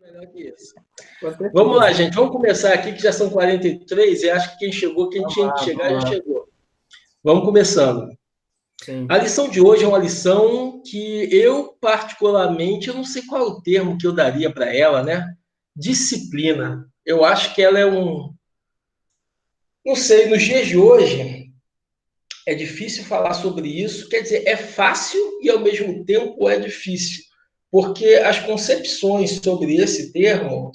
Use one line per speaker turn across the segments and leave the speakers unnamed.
Melhor que isso.
Com certeza.
Vamos lá, gente. Vamos começar aqui, que já são 43, e acho que quem chegou, quem
Vamos
tinha que
lá,
chegar,
vamos
já
lá.
chegou. Vamos começando. A
Sim.
lição de hoje é uma lição que eu, particularmente, eu não sei qual é o termo que eu daria para ela, né? Disciplina. Eu acho que ela é um. Não sei, nos dias de hoje é difícil falar sobre isso. Quer dizer, é fácil e ao mesmo tempo é difícil. Porque as concepções sobre esse termo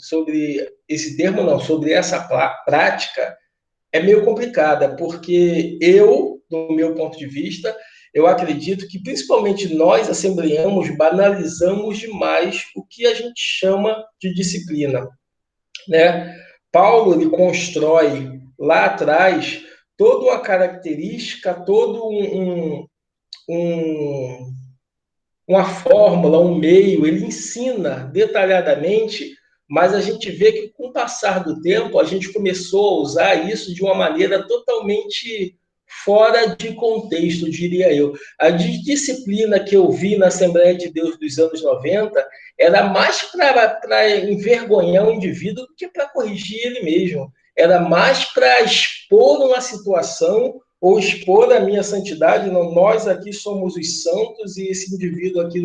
não, sobre essa prática, é meio complicada, porque eu, do meu ponto de vista, eu acredito que principalmente nós, assembleanos, banalizamos demais o que a gente chama de disciplina, né? Paulo, ele constrói lá atrás toda uma característica, um, uma fórmula, um meio, ele ensina detalhadamente, mas a gente vê que com o passar do tempo a gente começou a usar isso de uma maneira totalmente fora de contexto, diria eu. A disciplina que eu vi na Assembleia de Deus dos anos 90 era mais para envergonhar o indivíduo do que para corrigir ele mesmo. Era mais para expor uma situação ou expor a minha santidade, não, nós aqui somos os santos e esse indivíduo aqui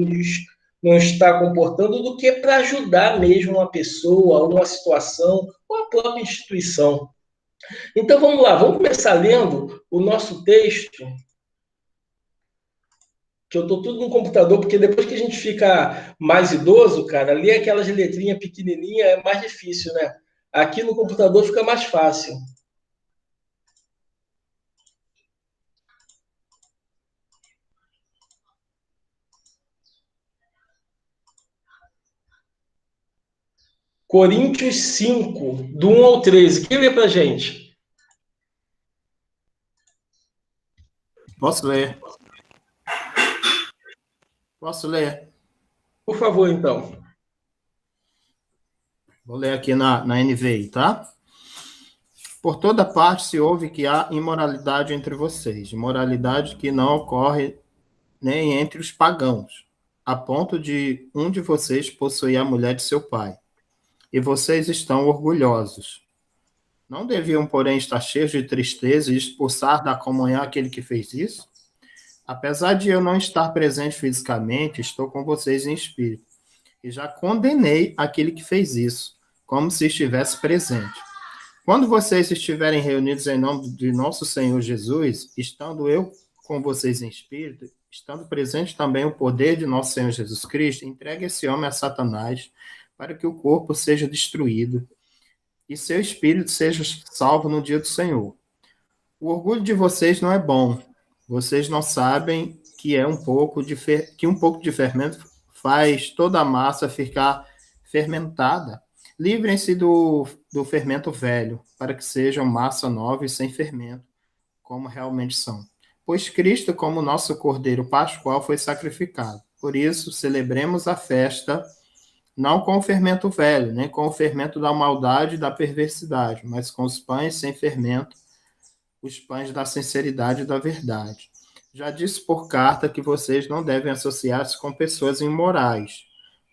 não está comportando, do que para ajudar mesmo uma pessoa, uma situação, ou a própria instituição. Então vamos lá, vamos começar lendo o nosso texto, que eu estou tudo no computador, porque depois que a gente fica mais idoso, cara, ler aquelas letrinhas pequenininhas é mais difícil, né? Aqui no computador fica mais fácil. Coríntios 5, do 1 ao 13. Quem lê pra gente?
Posso ler? Posso ler?
Por favor, então.
Vou ler aqui na NVI, tá? Por toda parte se ouve que há imoralidade entre vocês, imoralidade que não ocorre nem entre os pagãos, a ponto de um de vocês possuir a mulher de seu pai. E vocês estão orgulhosos. Não deviam, porém, estar cheios de tristeza e expulsar da comunhão aquele que fez isso? Apesar de eu não estar presente fisicamente, estou com vocês em espírito. E já condenei aquele que fez isso, como se estivesse presente. Quando vocês estiverem reunidos em nome de nosso Senhor Jesus, estando eu com vocês em espírito, estando presente também o poder de nosso Senhor Jesus Cristo, entregue esse homem a Satanás, para que o corpo seja destruído e seu espírito seja salvo no dia do Senhor. O orgulho de vocês não é bom. Vocês não sabem que que um pouco de fermento faz toda a massa ficar fermentada. Livrem-se do fermento velho, para que sejam massa nova e sem fermento, como realmente são. Pois Cristo, como nosso Cordeiro Pascual, foi sacrificado. Por isso, celebremos a festa não com o fermento velho, nem com o fermento da maldade e da perversidade, mas com os pães sem fermento, os pães da sinceridade e da verdade. Já disse por carta que vocês não devem associar-se com pessoas imorais.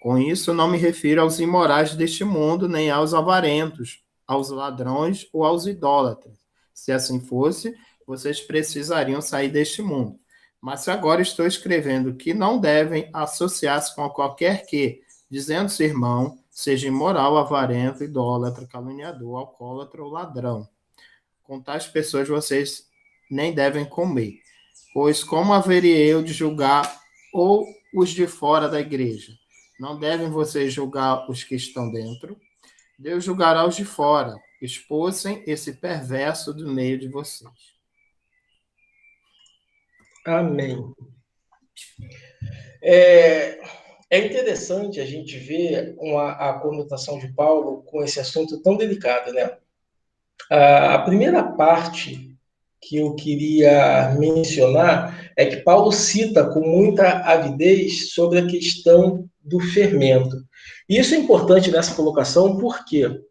Com isso, não me refiro aos imorais deste mundo, nem aos avarentos, aos ladrões ou aos idólatras. Se assim fosse, vocês precisariam sair deste mundo. Mas se agora estou escrevendo que não devem associar-se com qualquer que, dizendo-se irmão, seja imoral, avarento, idólatra, caluniador, alcoólatra ou ladrão. Com tais pessoas vocês nem devem comer, pois como haveria eu de julgar ou os de fora da igreja? Não devem vocês julgar os que estão dentro? Deus julgará os de fora. Expulsem esse perverso do meio de vocês.
Amém. É, é interessante a gente ver a conotação de Paulo com esse assunto tão delicado, né? A primeira parte que eu queria mencionar é que Paulo cita com muita avidez sobre a questão do fermento. E isso é importante nessa colocação, por quê?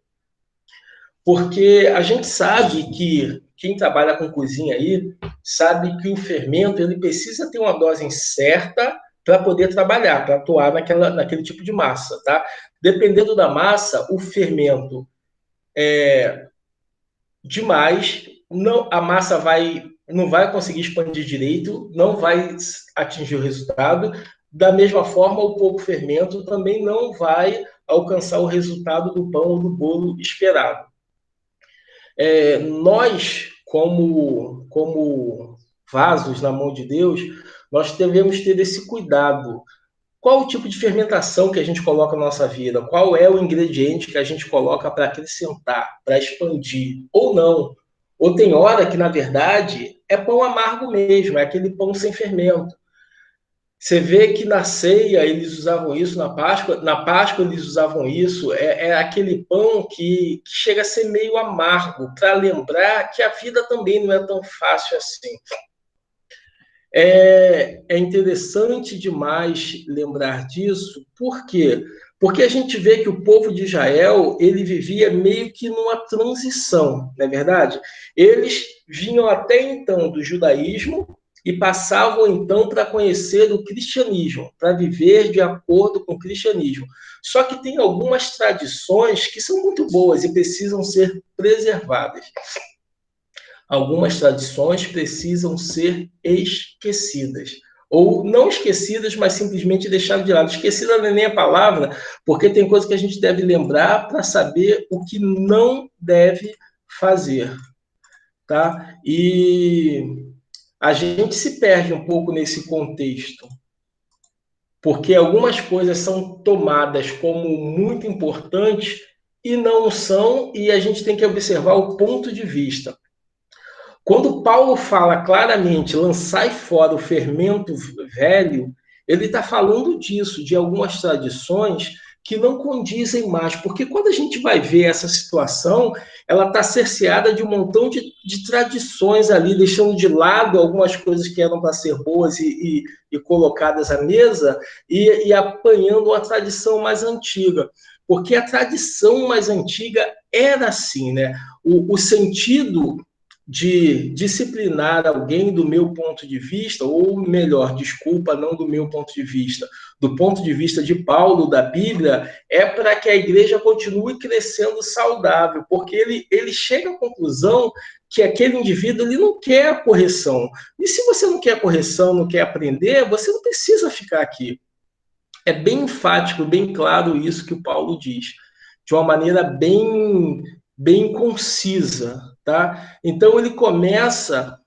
Porque a gente sabe que quem trabalha com cozinha aí sabe que o fermento ele precisa ter uma dose certa para poder trabalhar, para atuar naquele tipo de massa, tá? Dependendo da massa, o fermento demais, não, a massa não vai conseguir expandir direito, não vai atingir o resultado. Da mesma forma, o pouco fermento também não vai alcançar o resultado do pão ou do bolo esperado. Nós, como vasos na mão de Deus, nós devemos ter esse cuidado. Qual o tipo de fermentação que a gente coloca na nossa vida? Qual é o ingrediente que a gente coloca para acrescentar, para expandir? Ou não. Ou tem hora que, na verdade, é pão amargo mesmo, é aquele pão sem fermento. Você vê que na ceia eles usavam isso, na Páscoa eles usavam isso, é aquele pão que chega a ser meio amargo, para lembrar que a vida também não é tão fácil assim. É interessante demais lembrar disso, por quê? Porque a gente vê que o povo de Israel, ele vivia meio que numa transição, não é verdade? Eles vinham até então do judaísmo e passavam então para conhecer o cristianismo, para viver de acordo com o cristianismo. Só que tem algumas tradições que são muito boas e precisam ser preservadas. Algumas tradições precisam ser esquecidas. Ou não esquecidas, mas simplesmente deixadas de lado. Esquecida não é nem a palavra, porque tem coisa que a gente deve lembrar para saber o que não deve fazer. Tá? E a gente se perde um pouco nesse contexto, porque algumas coisas são tomadas como muito importantes e não são, e a gente tem que observar o ponto de vista. Quando Paulo fala claramente, lançai fora o fermento velho, ele está falando disso, de algumas tradições que não condizem mais, porque quando a gente vai ver essa situação, ela está cerceada de um montão de tradições ali, deixando de lado algumas coisas que eram para ser boas e colocadas à mesa, e apanhando uma tradição mais antiga. Porque a tradição mais antiga era assim, né? O sentido de disciplinar alguém do meu ponto de vista, ou melhor, desculpa, não do meu ponto de vista, do ponto de vista de Paulo, da Bíblia, é para que a igreja continue crescendo saudável, porque ele chega à conclusão que aquele indivíduo ele não quer a correção. E se você não quer a correção, não quer aprender, você não precisa ficar aqui. É bem enfático, bem claro isso que o Paulo diz, de uma maneira bem concisa. Tá? Então ele começa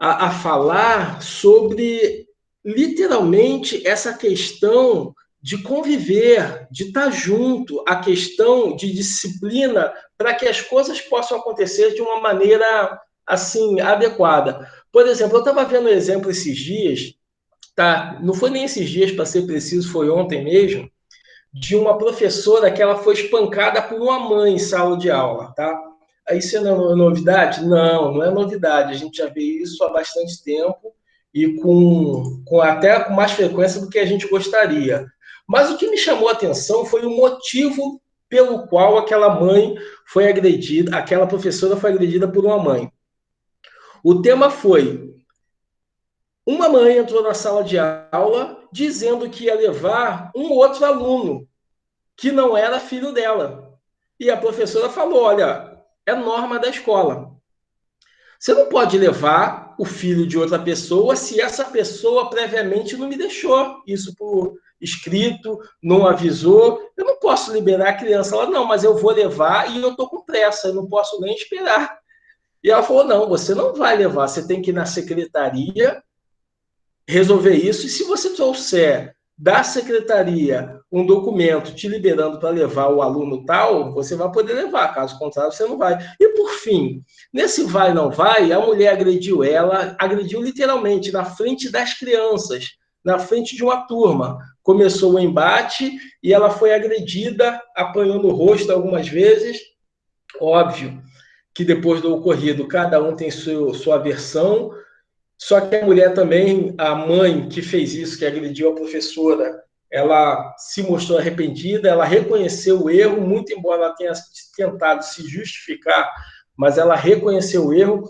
a falar sobre, literalmente, essa questão de conviver, de estar junto, a questão de disciplina para que as coisas possam acontecer de uma maneira assim adequada. Por exemplo, eu estava vendo um exemplo esses dias, tá? Não foi nem esses dias, para ser preciso, foi ontem mesmo, de uma professora que ela foi espancada por uma mãe em sala de aula, tá? Isso não é novidade? Não, não é novidade. A gente já vê isso há bastante tempo e até com mais frequência do que a gente gostaria. Mas o que me chamou a atenção foi o motivo pelo qual aquela mãe foi agredida, aquela professora foi agredida por uma mãe. O tema foi: uma mãe entrou na sala de aula dizendo que ia levar um outro aluno que não era filho dela. E a professora falou: olha, é norma da escola. Você não pode levar o filho de outra pessoa se essa pessoa previamente não me deixou isso por escrito, não avisou. Eu não posso liberar a criança. Ela, não, mas eu vou levar e eu estou com pressa, eu não posso nem esperar. E ela falou: não, você não vai levar, você tem que ir na secretaria resolver isso. E se você trouxer da secretaria um documento te liberando para levar o aluno tal, você vai poder levar, caso contrário, você não vai. E por fim, nesse vai não vai, a mulher agrediu ela, agrediu literalmente na frente das crianças, na frente de uma turma. Começou o embate e ela foi agredida, apanhou no rosto algumas vezes. Óbvio que depois do ocorrido, cada um tem sua versão. Só que a mulher também, a mãe que fez isso, que agrediu a professora, ela se mostrou arrependida, ela reconheceu o erro, muito embora ela tenha tentado se justificar, mas ela reconheceu o erro.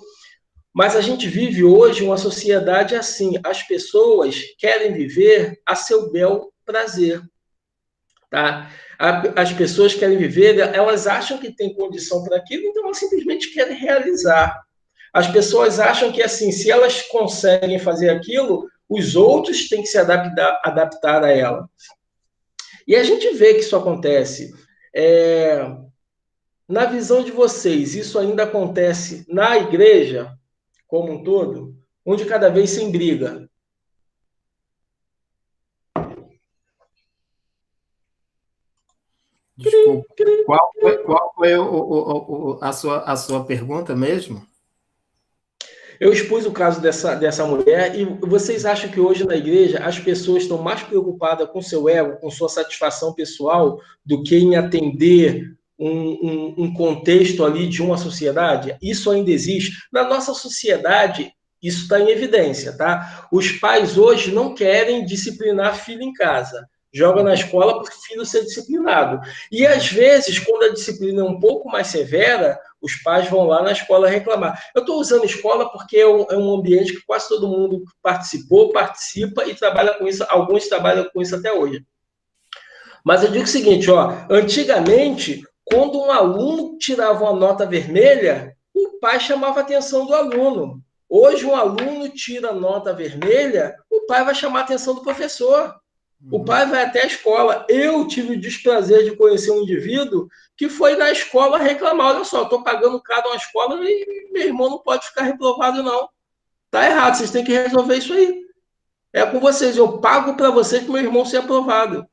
Mas a gente vive hoje uma sociedade assim, as pessoas querem viver a seu bel prazer, tá? As pessoas querem viver, elas acham que têm condição para aquilo, então elas simplesmente querem realizar. As pessoas acham que assim, se elas conseguem fazer aquilo, os outros têm que se adaptar a ela. E a gente vê que isso acontece. Na visão de vocês, isso ainda acontece na igreja como um todo, onde cada vez sem briga.
Desculpa. Qual foi a sua pergunta mesmo?
Eu expus o caso dessa mulher e vocês acham que hoje na igreja as pessoas estão mais preocupadas com seu ego, com sua satisfação pessoal, do que em atender um contexto ali de uma sociedade? Isso ainda existe. Na nossa sociedade, isso está em evidência, tá? Os pais hoje não querem disciplinar filho em casa. Joga na escola para o filho ser disciplinado. E às vezes, quando a disciplina é um pouco mais severa, os pais vão lá na escola reclamar. Eu estou usando escola porque é um ambiente que quase todo mundo participou, participa e trabalha com isso. Alguns trabalham com isso até hoje. Mas eu digo o seguinte, ó, antigamente, quando um aluno tirava uma nota vermelha, o pai chamava a atenção do aluno. Hoje, um aluno tira nota vermelha, o pai vai chamar a atenção do professor. O pai vai até a escola. Eu tive o desprazer de conhecer um indivíduo que foi na escola reclamar: olha só, estou pagando caro uma escola e meu irmão não pode ficar reprovado, não. Tá errado, vocês têm que resolver isso aí. É com vocês, eu pago para vocês para meu irmão ser aprovado.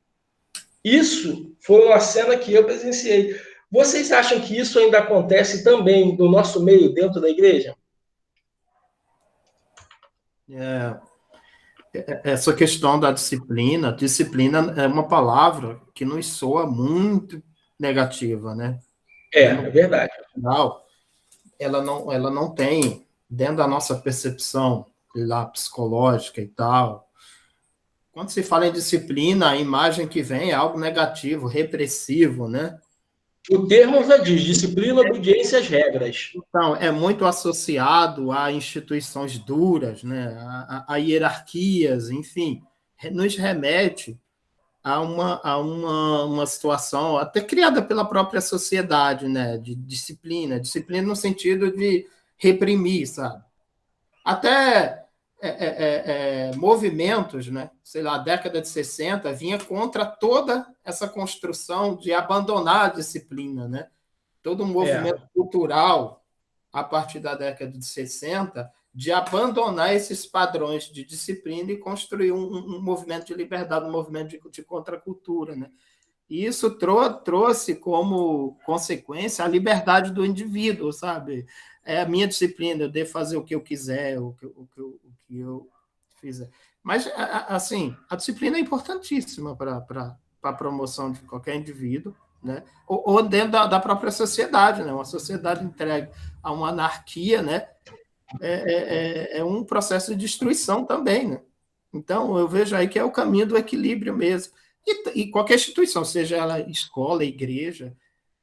Isso foi uma cena que eu presenciei. Vocês acham que isso ainda acontece também no nosso meio, dentro da igreja?
Essa questão da disciplina é uma palavra que nos soa muito negativa, né?
É verdade.
Final, ela não tem, dentro da nossa percepção lá, psicológica e tal, quando se fala em disciplina, a imagem que vem é algo negativo, repressivo, né?
O termo já diz: disciplina, obediência às regras.
Então, é muito associado a instituições duras, né? A hierarquias, enfim, nos remete a uma situação até criada pela própria sociedade, né? De disciplina no sentido de reprimir, sabe? Até movimentos, né? Sei lá, a década de 60 vinha contra toda essa construção de abandonar a disciplina, né? Todo um movimento cultural a partir da década de 60 de abandonar esses padrões de disciplina e construir um movimento de liberdade, um movimento de contracultura, né? E isso trouxe como consequência a liberdade do indivíduo, sabe? É a minha disciplina, eu devo fazer o que eu quiser, o que eu fizer. Mas, assim, a disciplina é importantíssima para a promoção de qualquer indivíduo, né? Ou dentro da própria sociedade, né? Uma sociedade entregue a uma anarquia, né? É um processo de destruição também, né? Então, eu vejo aí que é o caminho do equilíbrio mesmo. E qualquer instituição, seja ela escola, igreja,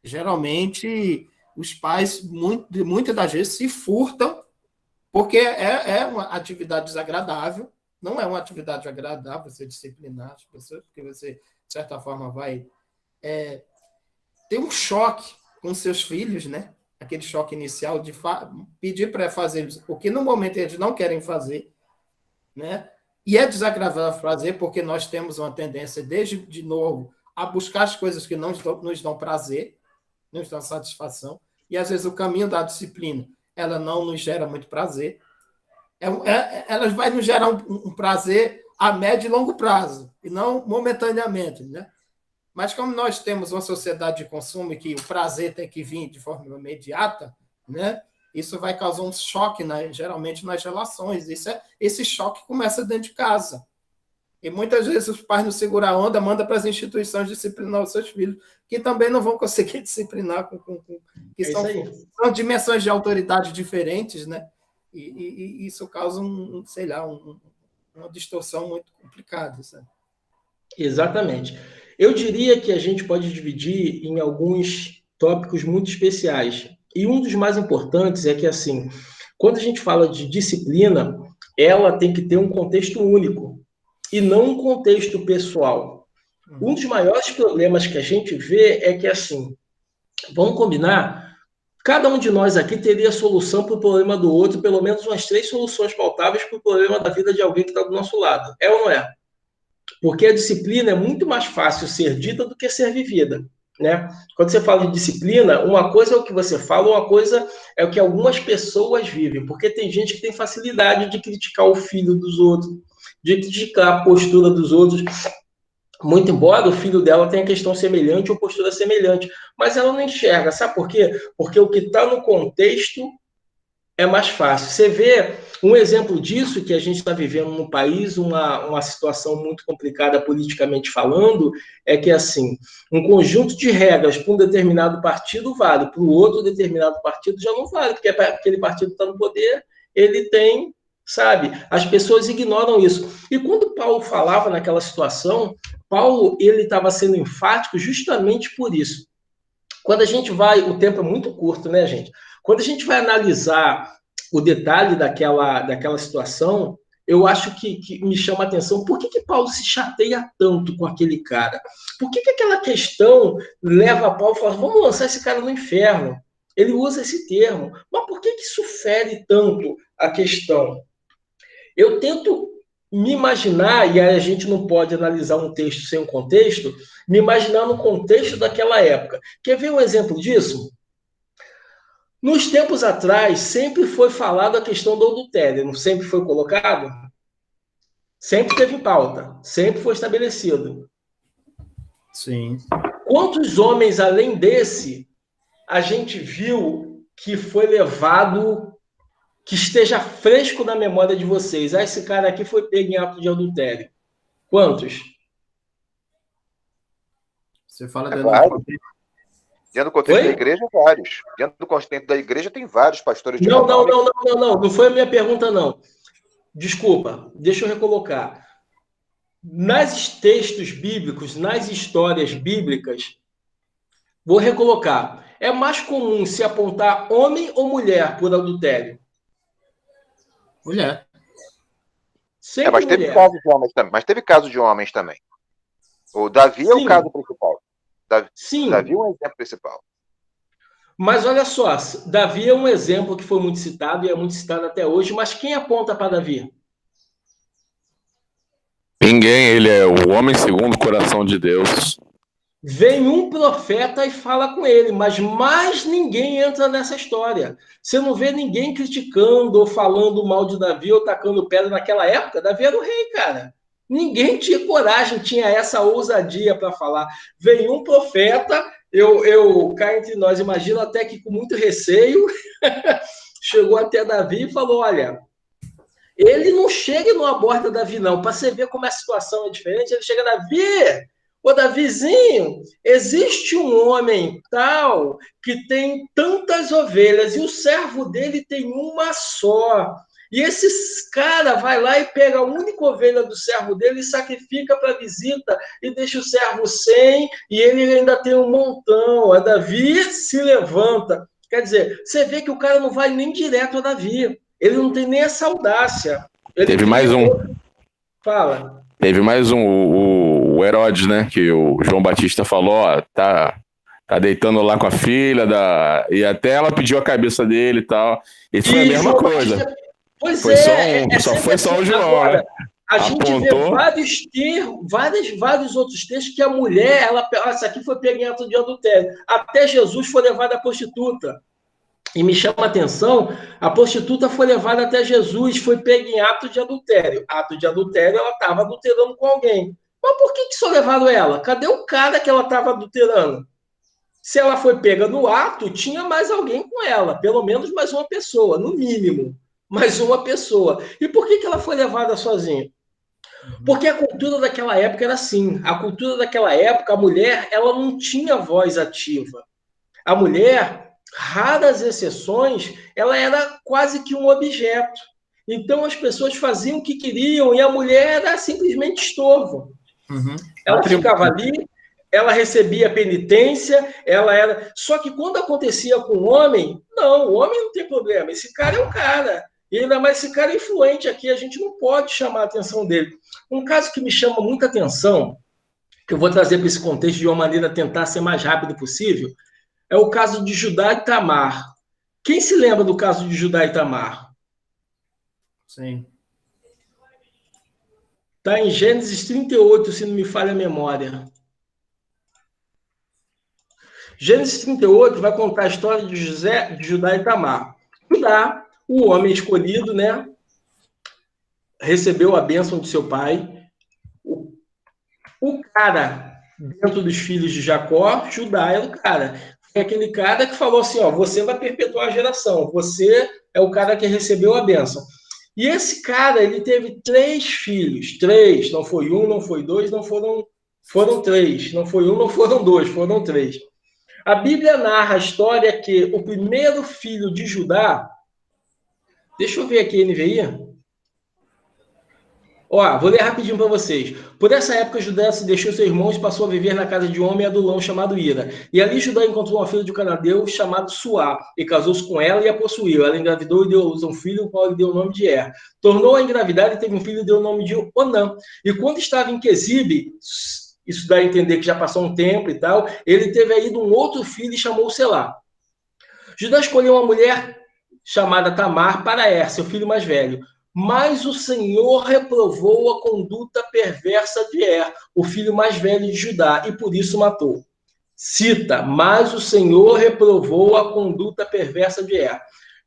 geralmente os pais, muitas das vezes, se furtam, porque é uma atividade desagradável, não é uma atividade agradável você disciplinar as pessoas, porque você, de certa forma, vai ter um choque com seus filhos, né? Aquele choque inicial de pedir para fazer o que no momento eles não querem fazer, né? E é desagradável fazer porque nós temos uma tendência, desde de novo, a buscar as coisas que não nos dão prazer, não nos dão satisfação, e às vezes o caminho da disciplina ela não nos gera muito prazer. Ela vai nos gerar um prazer a médio e longo prazo, e não momentaneamente, né? Mas como nós temos uma sociedade de consumo e que o prazer tem que vir de forma imediata, né? Isso vai causar um choque, né, geralmente, nas relações. Esse choque começa dentro de casa. E muitas vezes os pais não seguram a onda, mandam para as instituições disciplinar os seus filhos, que também não vão conseguir disciplinar, que
É isso aí.
são dimensões de autoridade diferentes, né? E isso causa sei lá, uma distorção muito complicada, sabe?
Exatamente. Eu diria que a gente pode dividir em alguns tópicos muito especiais. E um dos mais importantes é que, assim, Quando a gente fala de disciplina, ela tem que ter um contexto único e não um contexto pessoal. Um dos maiores problemas que a gente vê é que, assim, vamos combinar, cada um de nós aqui teria solução para o problema do outro, pelo menos umas 3 soluções pautáveis para o problema da vida de alguém que está do nosso lado. É ou não é? Porque a disciplina é muito mais fácil ser dita do que ser vivida, né? Quando você fala de disciplina, uma coisa é o que você fala, uma coisa é o que algumas pessoas vivem, porque tem gente que tem facilidade de criticar o filho dos outros, de criticar a postura dos outros, muito embora o filho dela tenha questão semelhante ou postura semelhante, mas ela não enxerga, sabe por quê? Porque o que está no contexto é mais fácil. Você vê um exemplo disso, que a gente está vivendo no país, uma situação muito complicada politicamente falando, é que, assim, um conjunto de regras para um determinado partido vale, para o outro determinado partido já não vale, porque aquele partido está no poder, ele tem, sabe? As pessoas ignoram isso. E quando Paulo falava naquela situação, Paulo, ele estava sendo enfático justamente por isso. Quando a gente vai, o tempo é muito curto, né, gente? Quando a gente vai analisar o detalhe daquela situação, eu acho que me chama a atenção por que Paulo se chateia tanto com aquele cara? Por que aquela questão leva a Paulo a falar, vamos lançar esse cara no inferno? Ele usa esse termo. Mas por que isso fere tanto a questão? Eu tento me imaginar, e a gente não pode analisar um texto sem um contexto, me imaginar no contexto daquela época. Quer ver um exemplo disso? Nos tempos atrás, sempre foi falado a questão do adultério, não sempre foi colocado? Sempre teve em pauta, sempre foi estabelecido.
Sim.
Quantos homens, além desse, a gente viu que foi levado, que esteja fresco na memória de vocês? Ah, esse cara aqui foi pego em ato de adultério. Quantos?
Você fala dentro do contexto.
Dentro do contexto da igreja, vários. Dentro do contexto da igreja, tem vários pastores de
renome. Não foi a minha pergunta, não. Desculpa, deixa eu recolocar. Nas textos bíblicos, nas histórias bíblicas, vou recolocar. É mais comum se apontar homem ou mulher por adultério?
Mulher.
Mas teve caso de homens também. Mas teve caso de homens também. O Davi é o caso principal. Davi é um exemplo principal.
Mas olha só, Davi é um exemplo que foi muito citado e é muito citado até hoje, mas quem aponta para Davi?
Ninguém, ele é o homem segundo o coração de Deus.
Vem um profeta e fala com ele, mas mais ninguém entra nessa história. Você não vê ninguém criticando ou falando mal de Davi ou tacando pedra naquela época. Davi era o rei, cara. Ninguém tinha coragem, tinha essa ousadia para falar. Vem um profeta, eu cá entre nós, imagino até que com muito receio, chegou até Davi e falou, olha, ele não chega e não aborda Davi, não. Para você ver como a situação é diferente, ele chega, Davi, ô Davizinho, existe um homem tal que tem tantas ovelhas e o servo dele tem uma só. E esse cara vai lá e pega a única ovelha do servo dele e sacrifica para a visita e deixa o servo sem, e ele ainda tem um montão. A Davi se levanta. Quer dizer, você vê que o cara não vai nem direto a Davi. Ele não tem nem essa audácia.
Teve mais um.
Fala.
Teve mais um, o Herodes, né? Que o João Batista falou, ó, tá deitando lá com a filha, e até ela pediu a cabeça dele e tal. E foi a mesma coisa.
Batista... Pois
foi só foi só o João,
agora,
né?
A gente vê vários termos, vários outros textos que a mulher, essa aqui foi pega em ato de adultério. Até Jesus foi levado à prostituta. E me chama a atenção, a prostituta foi levada até Jesus, foi pega em ato de adultério. Ato de adultério, ela estava adulterando com alguém. Mas por que só levaram ela? Cadê o cara que ela estava adulterando? Se ela foi pega no ato, tinha mais alguém com ela, pelo menos mais uma pessoa, no mínimo. Mais uma pessoa. E por que ela foi levada sozinha? Porque a cultura daquela época era assim. A cultura daquela época, a mulher, ela não tinha voz ativa. A mulher, raras exceções, ela era quase que um objeto. Então as pessoas faziam o que queriam e a mulher era simplesmente estorvo. Ela ficava ali, ela recebia penitência, ela era... Só que quando acontecia com o homem, não, o homem não tem problema, esse cara é um cara. E ainda mais esse cara é influente aqui, a gente não pode chamar a atenção dele. Um caso que me chama muita atenção, que eu vou trazer para esse contexto de uma maneira a tentar ser mais rápido possível, é o caso de Judá e Tamar. Quem se lembra do caso de Judá e Tamar?
Sim.
Está em Gênesis 38, se não me falha a memória. Gênesis 38 vai contar a história de Judá e Tamar. Judá, o homem escolhido, né, recebeu a bênção de seu pai. O cara, dentro dos filhos de Jacó, Judá era o cara. Foi aquele cara que falou assim, ó, você vai perpetuar a geração, você é o cara que recebeu a bênção. E esse cara, ele teve 3 filhos, 3, não foi 1, não foi 2, não foram 3, não foi 1, não foram 2, foram 3. A Bíblia narra a história que o primeiro filho de Judá, deixa eu ver aqui, NVI. Ó, vou ler rapidinho para vocês. Por essa época, Judá se deixou seus irmãos e passou a viver na casa de um homem adulão chamado Ira. E ali Judá encontrou uma filha de um cananeu chamado Suá, e casou-se com ela e a possuiu. Ela engravidou e deu à luz a um filho, o qual lhe deu o nome de Er. Tornou a engravidar e teve um filho e deu o nome de Onã. E quando estava em Quezibe, isso dá a entender que já passou um tempo e tal, ele teve aí um outro filho e chamou Selá. Judá escolheu uma mulher chamada Tamar para Er, seu filho mais velho. Mas o Senhor reprovou a conduta perversa de Er, o filho mais velho de Judá, e por isso matou. Cita, mas o Senhor reprovou a conduta perversa de Er.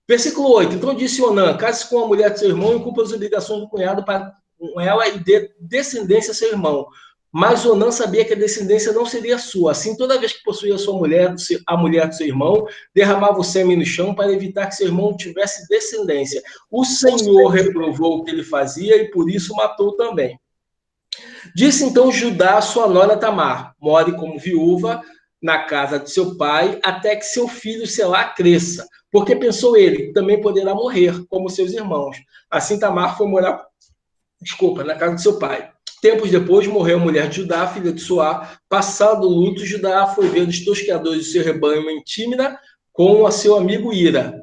Versículo 8. Então disse Onã, case-se com a mulher de seu irmão e cumpra as obrigações do cunhado para com ela e dê descendência a seu irmão. Mas Onã sabia que a descendência não seria sua. Assim, toda vez que possuía sua mulher, a mulher do seu irmão, derramava o sêmen no chão para evitar que seu irmão tivesse descendência. O Senhor reprovou o que ele fazia e por isso matou também. Disse então Judá a sua nora Tamar, more como viúva na casa de seu pai, até que seu filho Selá cresça. Porque pensou ele, também poderá morrer, como seus irmãos. Assim Tamar foi morar, na casa de seu pai. Tempos depois, morreu a mulher de Judá, filha de Suá. Passado o luto, Judá foi ver os tosqueadores do seu rebanho em Tímina com a seu amigo Ira.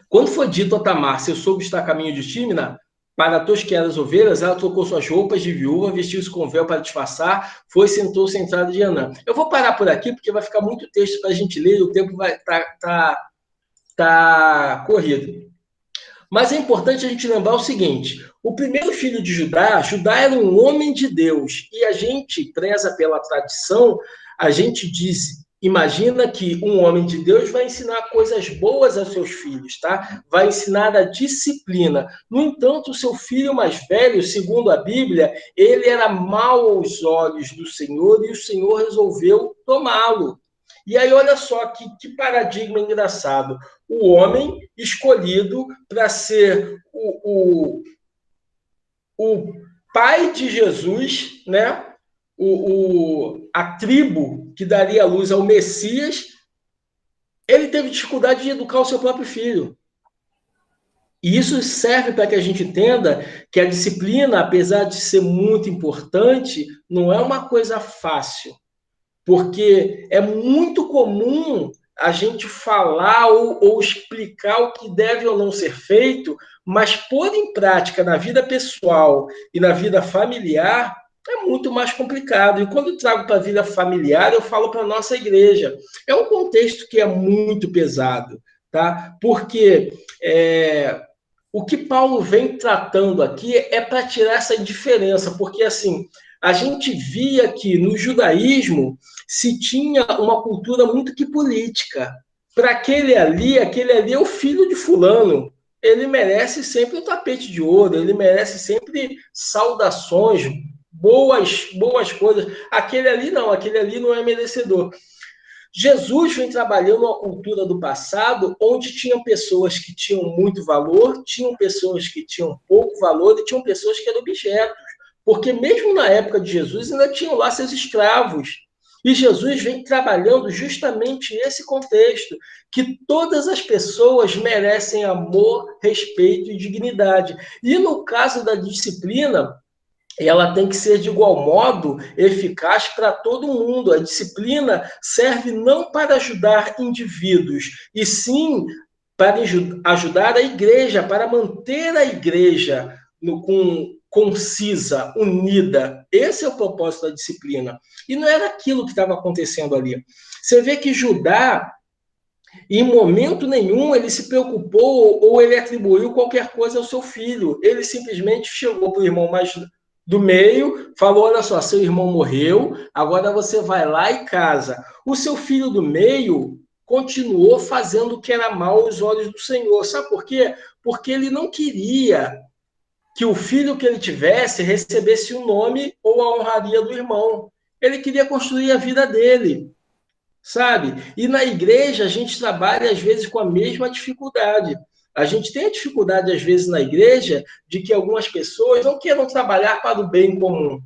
Quando foi dito a Tamar, seu sogro está a caminho de Tímina, para tosquear as ovelhas, ela trocou suas roupas de viúva, vestiu-se com véu para disfarçar, foi e sentou-se à entrada de Anã. Eu vou parar por aqui, porque vai ficar muito texto para a gente ler, e o tempo vai tá corrido. Mas é importante a gente lembrar o seguinte, o primeiro filho de Judá, Judá era um homem de Deus, e a gente preza pela tradição, a gente imagina que um homem de Deus vai ensinar coisas boas aos seus filhos, tá? Vai ensinar a disciplina. No entanto, o seu filho mais velho, segundo a Bíblia, ele era mau aos olhos do Senhor, e o Senhor resolveu tomá-lo. E aí, olha só que paradigma engraçado. O homem escolhido para ser o pai de Jesus, né? A tribo que daria a luz ao Messias, ele teve dificuldade de educar o seu próprio filho. E isso serve para que a gente entenda que a disciplina, apesar de ser muito importante, não é uma coisa fácil. Porque é muito comum a gente falar ou explicar o que deve ou não ser feito, mas pôr em prática na vida pessoal e na vida familiar é muito mais complicado. E quando eu trago para a vida familiar, eu falo para a nossa igreja. É um contexto que é muito pesado, tá? Porque o que Paulo vem tratando aqui é para tirar essa indiferença, porque assim, a gente via que no judaísmo se tinha uma cultura muito que política. Para aquele ali é o filho de fulano. Ele merece sempre o tapete de ouro, ele merece sempre saudações, boas coisas. Aquele ali não é merecedor. Jesus vem trabalhando uma cultura do passado onde tinham pessoas que tinham muito valor, tinham pessoas que tinham pouco valor e tinham pessoas que eram objetos. Porque mesmo na época de Jesus ainda tinham lá seus escravos. E Jesus vem trabalhando justamente esse contexto, que todas as pessoas merecem amor, respeito e dignidade. E no caso da disciplina, ela tem que ser de igual modo eficaz para todo mundo. A disciplina serve não para ajudar indivíduos, e sim para ajudar a igreja, para manter a igreja concisa, unida. Esse é o propósito da disciplina. E não era aquilo que estava acontecendo ali. Você vê que Judá, em momento nenhum, ele se preocupou ou ele atribuiu qualquer coisa ao seu filho. Ele simplesmente chegou para o irmão mais do meio, falou: olha só, seu irmão morreu, agora você vai lá e casa. O seu filho do meio continuou fazendo o que era mal aos olhos do Senhor. Sabe por quê? Porque ele não queria que o filho que ele tivesse recebesse o nome ou a honraria do irmão. Ele queria construir a vida dele, sabe? E na igreja a gente trabalha às vezes com a mesma dificuldade. A gente tem a dificuldade, às vezes, na igreja, de que algumas pessoas não queiram trabalhar para o bem comum,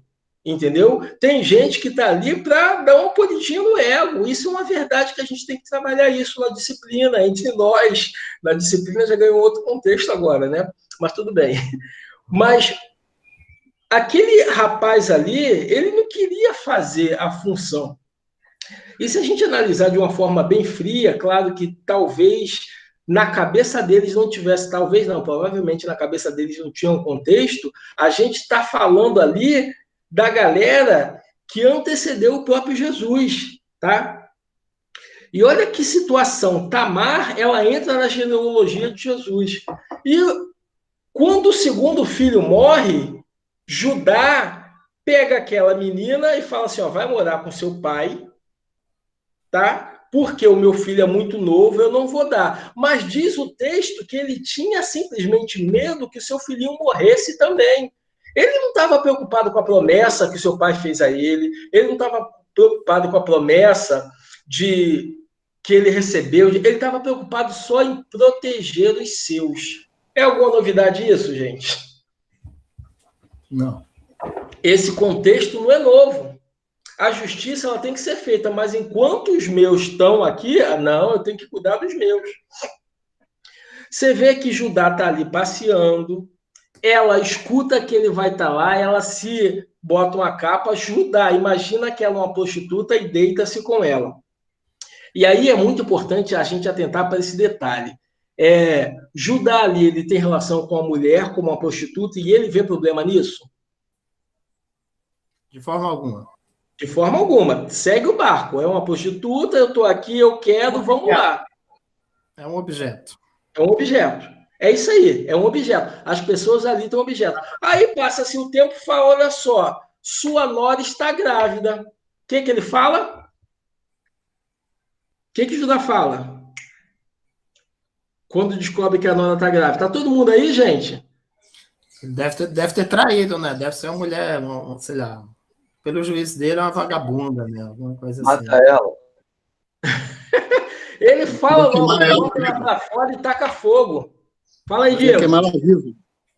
entendeu? Tem gente que está ali para dar uma polidinha no ego. Isso é uma verdade que a gente tem que trabalhar isso na disciplina, entre nós. Na disciplina já ganhou outro contexto agora, né? Mas tudo bem. Mas aquele rapaz ali, ele não queria fazer a função. E se a gente analisar de uma forma bem fria, claro que talvez na cabeça deles não tivesse, talvez não, provavelmente na cabeça deles não tinha um contexto, a gente está falando ali da galera que antecedeu o próprio Jesus, tá? E olha que situação, Tamar, ela entra na genealogia de Jesus. E quando o segundo filho morre, Judá pega aquela menina e fala assim, ó, vai morar com seu pai, tá? Porque o meu filho é muito novo, eu não vou dar. Mas diz o texto que ele tinha simplesmente medo que seu filhinho morresse também. Ele não estava preocupado com a promessa que seu pai fez a ele, ele não estava preocupado com a promessa que ele recebeu, ele estava preocupado só em proteger os seus. É alguma novidade isso, gente?
Não.
Esse contexto não é novo. A justiça ela tem que ser feita, mas enquanto os meus estão aqui, não, eu tenho que cuidar dos meus. Você vê que Judá está ali passeando, ela escuta que ele vai estar lá, ela se bota uma capa, Judá, imagina que ela é uma prostituta e deita-se com ela. E aí é muito importante a gente atentar para esse detalhe. Judá ali, ele tem relação com a mulher, como uma prostituta, e ele vê problema nisso?
De forma alguma.
De forma alguma. Segue o barco. É uma prostituta, eu estou aqui, eu quero, vamos lá.
É um objeto.
É um objeto. É isso aí, é um objeto. As pessoas ali estão objeto. Aí passa-se o tempo e fala, olha só, sua nora está grávida. O que ele fala? O que Judá fala? Quando descobre que a nora está grávida. Está todo mundo aí, gente?
Deve ter traído, né? Deve ser uma mulher, sei lá... Pelo juízo dele, é uma vagabunda, né? Alguma coisa assim.
Mata ela.
Ele fala logo, coloca ela pra fora e taca fogo. Fala aí, Diego.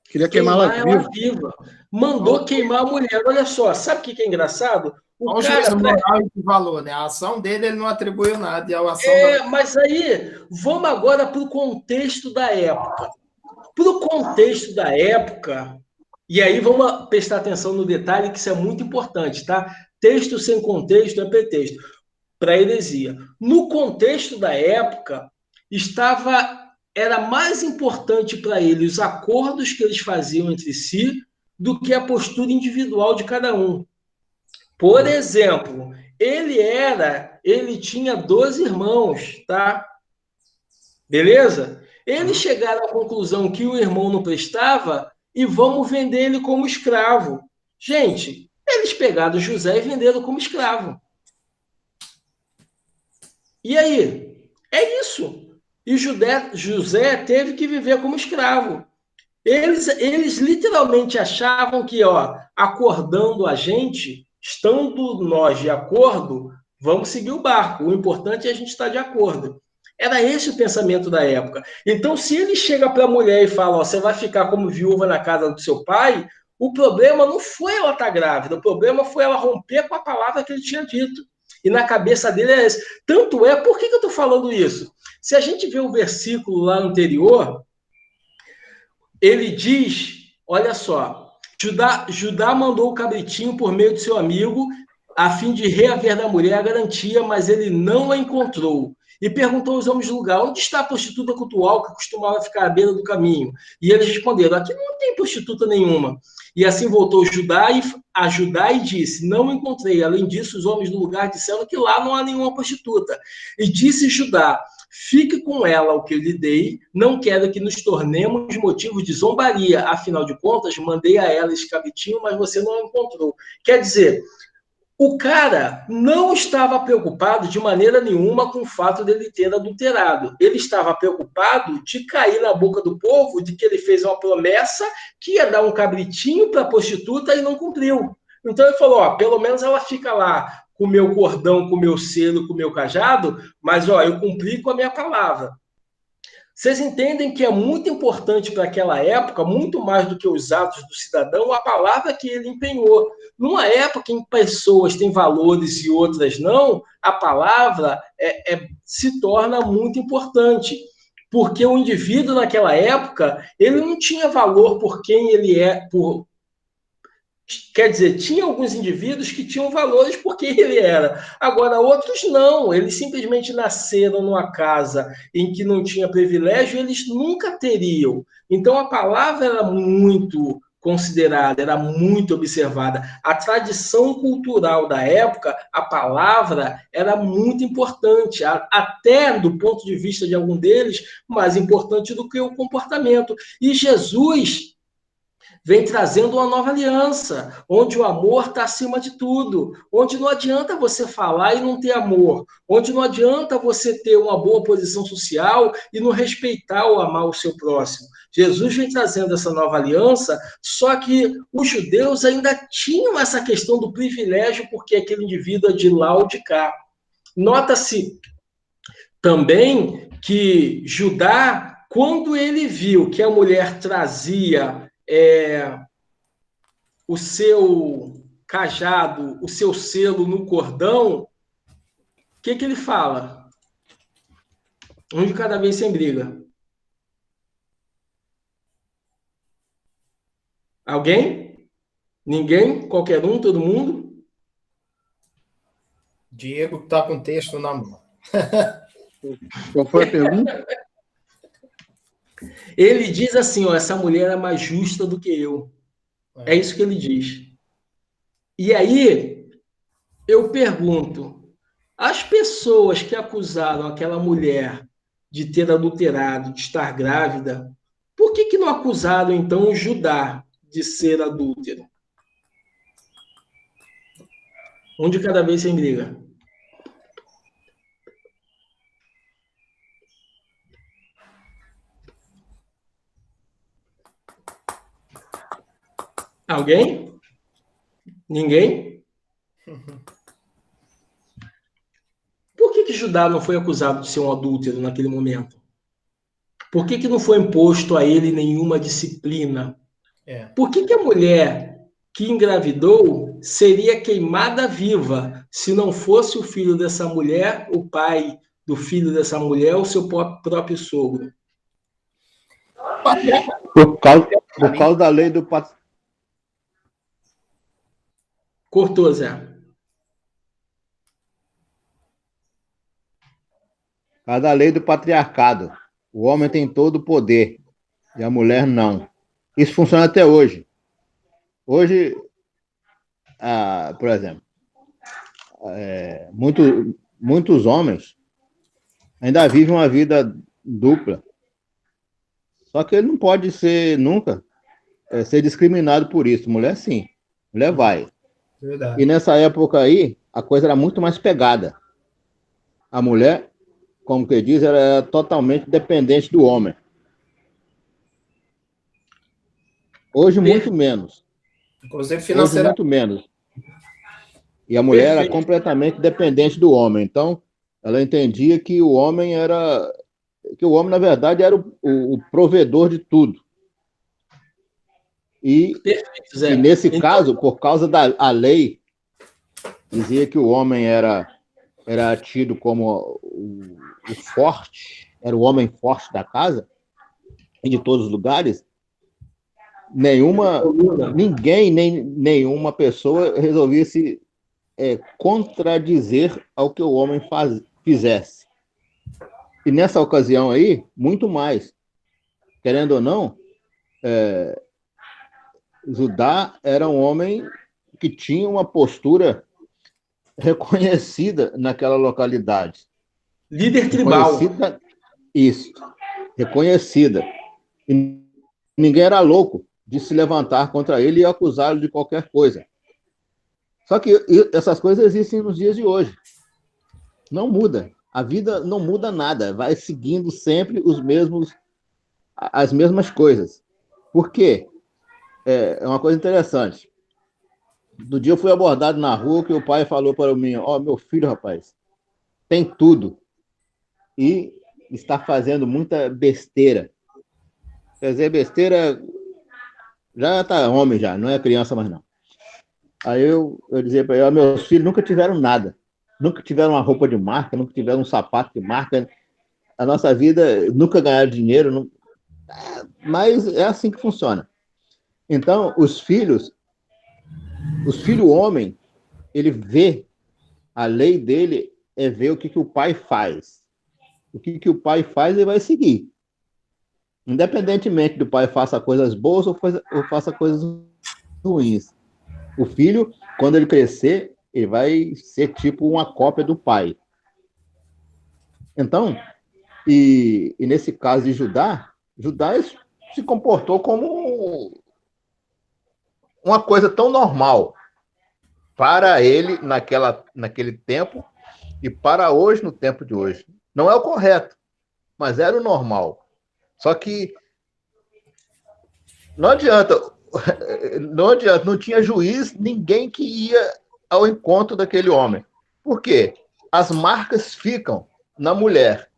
Queria queimá-la viva.
Mandou queimar a mulher. Olha só, sabe o que é engraçado?
O juízo moral de valor, né? A ação dele, ele não atribuiu nada. E a ação
mas aí, vamos agora para o contexto da época. Para o contexto da época... E aí vamos prestar atenção no detalhe, que isso é muito importante, tá? Texto sem contexto é pretexto para heresia. No contexto da época, era mais importante para eles os acordos que eles faziam entre si do que a postura individual de cada um. Por exemplo, ele tinha 12 irmãos, tá? Beleza? Eles chegaram à conclusão que o irmão não prestava e vamos vender ele como escravo. Gente, eles pegaram José e venderam como escravo. E aí? É isso. E José teve que viver como escravo. Eles literalmente achavam que, acordando a gente, estando nós de acordo, vamos seguir o barco. O importante é a gente estar de acordo. Era esse o pensamento da época. Então, se ele chega para a mulher e fala, você vai ficar como viúva na casa do seu pai, o problema não foi ela estar grávida, o problema foi ela romper com a palavra que ele tinha dito. E na cabeça dele é esse. Tanto é, por que eu estou falando isso? Se a gente vê o versículo lá anterior, ele diz, olha só, Judá mandou o cabritinho por meio de seu amigo, a fim de reaver da mulher a garantia, mas ele não a encontrou. E perguntou aos homens do lugar: onde está a prostituta cultual que costumava ficar à beira do caminho? E eles responderam: aqui não tem prostituta nenhuma. E assim voltou a Judá e disse: não encontrei. Além disso, os homens do lugar disseram que lá não há nenhuma prostituta. E disse Judá: fique com ela o que eu lhe dei, não quero que nos tornemos motivo de zombaria. Afinal de contas, mandei a ela esse cabritinho, mas você não a encontrou. Quer dizer, o cara não estava preocupado de maneira nenhuma com o fato dele ter adulterado. Ele estava preocupado de cair na boca do povo de que ele fez uma promessa que ia dar um cabritinho para a prostituta e não cumpriu. Então ele falou, ó, pelo menos ela fica lá com o meu cordão, com o meu selo, com o meu cajado, mas ó, eu cumpri com a minha palavra. Vocês entendem que é muito importante para aquela época, muito mais do que os atos do cidadão, a palavra que ele empenhou. Numa época em que pessoas têm valores e outras não, a palavra se torna muito importante. Porque o indivíduo naquela época, ele não tinha valor por quem ele é, quer dizer, tinha alguns indivíduos que tinham valores porque ele era. Agora, outros não. Eles simplesmente nasceram numa casa em que não tinha privilégio, eles nunca teriam. Então, a palavra era muito considerada, era muito observada. A tradição cultural da época, a palavra era muito importante, até do ponto de vista de algum deles, mais importante do que o comportamento. E Jesus vem trazendo uma nova aliança, onde o amor está acima de tudo, onde não adianta você falar e não ter amor, onde não adianta você ter uma boa posição social e não respeitar ou amar o seu próximo. Jesus vem trazendo essa nova aliança, só que os judeus ainda tinham essa questão do privilégio, porque aquele indivíduo é de lá ou de cá. Nota-se também que Judá, quando ele viu que a mulher trazia o seu cajado, o seu selo no cordão, o que ele fala? Um de cada vez sem briga. Alguém? Ninguém? Qualquer um? Todo mundo?
Diego está com o texto na mão.
Qual foi a pergunta?
Ele diz assim, ó, essa mulher é mais justa do que eu. É isso que ele diz. E aí, eu pergunto, as pessoas que acusaram aquela mulher de ter adulterado, de estar grávida, por que não acusaram, então, Judá de ser adúltero? Um de cada vez sem briga. Alguém? Ninguém? Por que Judá não foi acusado de ser um adúltero naquele momento? Por que não foi imposto a ele nenhuma disciplina? Por que a mulher que engravidou seria queimada viva se não fosse o filho dessa mulher, o pai do filho dessa mulher, o seu próprio sogro?
Por causa da lei do
Cortou, Zé.
Cada lei do patriarcado. O homem tem todo o poder e a mulher não. Isso funciona até hoje. Hoje, por exemplo, muitos homens ainda vivem uma vida dupla. Só que ele não pode nunca ser discriminado por isso. Mulher, sim. Mulher vai. Verdade. E nessa época aí, a coisa era muito mais pegada. A mulher, como que diz, ela era totalmente dependente do homem. Hoje, muito menos.
Inclusive financeiramente.
Hoje, muito menos. E a mulher era completamente dependente do homem. Então, ela entendia que o homem na verdade, era o provedor de tudo. E nesse caso, por causa da lei, dizia que o homem era tido como o forte, era o homem forte da casa, e de todos os lugares. nenhuma pessoa resolvia se contradizer ao que o homem fizesse. E nessa ocasião aí, muito mais. Querendo ou não, Judá era um homem que tinha uma postura reconhecida naquela localidade.
Líder tribal.
Reconhecida. E ninguém era louco de se levantar contra ele e acusá-lo de qualquer coisa. Só que essas coisas existem nos dias de hoje. Não muda. A vida não muda nada. Vai seguindo sempre as mesmas coisas. Por quê? É uma coisa interessante. No dia eu fui abordado na rua que o pai falou para mim, meu filho, rapaz, tem tudo. E está fazendo muita besteira. Quer dizer, besteira já está homem já, não é criança mais não. Aí eu dizia para ele, meus filhos nunca tiveram nada. Nunca tiveram uma roupa de marca, nunca tiveram um sapato de marca. A nossa vida nunca ganharam dinheiro. Mas é assim que funciona. Então, os filhos homem, ele vê, a lei dele é ver o que o pai faz. O que o pai faz, ele vai seguir. Independentemente do pai faça coisas boas ou faça coisas ruins. O filho, quando ele crescer, ele vai ser tipo uma cópia do pai. Então, e nesse caso de Judá se comportou como uma coisa tão normal para ele naquele tempo e para hoje, no tempo de hoje. Não é o correto, mas era o normal. Só que não adianta, não tinha juiz, ninguém que ia ao encontro daquele homem. Por quê? As marcas ficam na mulher.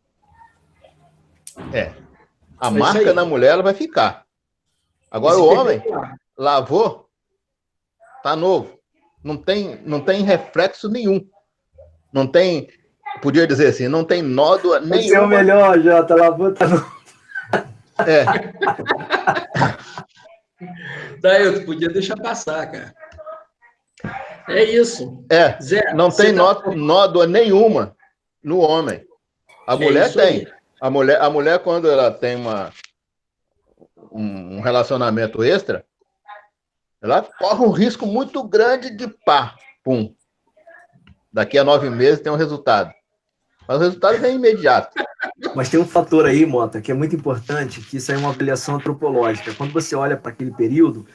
A marca na mulher ela vai ficar. Agora o homem lavou, tá novo. Não tem reflexo nenhum. Não tem, podia dizer assim, não tem nódoa nenhuma.
Esse é o melhor, Jota, lavou, tá novo.
Daí tu podia deixar passar, cara. É isso.
Zé, não tem nódoa nenhuma no homem. A mulher tem. A mulher, quando ela tem um relacionamento extra, ela corre um risco muito grande de pum. Daqui a 9 meses tem um resultado. Mas o resultado vem imediato.
Mas tem um fator aí, Mota, que é muito importante, que isso aí é uma avaliação antropológica. Quando você olha para aquele período,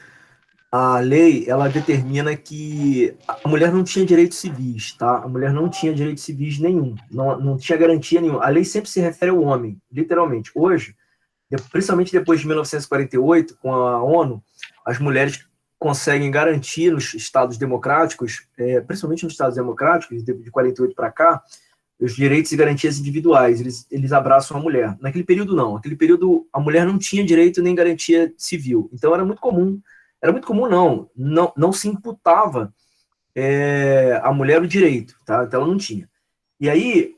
a lei, ela determina que a mulher não tinha direitos civis, tá? A mulher não tinha direitos civis nenhum, não tinha garantia nenhuma. A lei sempre se refere ao homem, literalmente. Hoje, principalmente depois de 1948, com a ONU, as mulheres conseguem garantir nos estados democráticos, principalmente nos estados democráticos, de 48 para cá, os direitos e garantias individuais, eles abraçam a mulher. Naquele período, não. Naquele período, a mulher não tinha direito nem garantia civil. Então, era muito comum, não se imputava a mulher o direito, tá? Então, ela não tinha. E aí,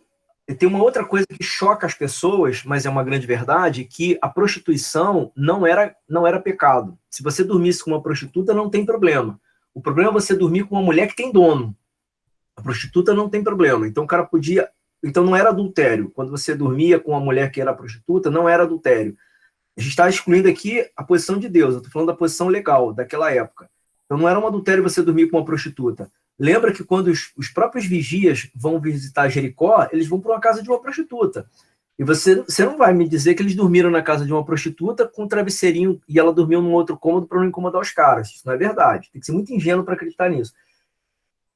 tem uma outra coisa que choca as pessoas, mas é uma grande verdade, que a prostituição não era pecado. Se você dormisse com uma prostituta, não tem problema. O problema é você dormir com uma mulher que tem dono. A prostituta não tem problema. Então, o cara podia... Então, não era adultério. Quando você dormia com uma mulher que era prostituta, não era adultério. A gente está excluindo aqui a posição de Deus. Eu estou falando da posição legal daquela época. Então, não era um adultério você dormir com uma prostituta. Lembra que quando os próprios vigias vão visitar Jericó, eles vão para uma casa de uma prostituta. E você não vai me dizer que eles dormiram na casa de uma prostituta com um travesseirinho e ela dormiu num outro cômodo para não incomodar os caras. Isso não é verdade. Tem que ser muito ingênuo para acreditar nisso.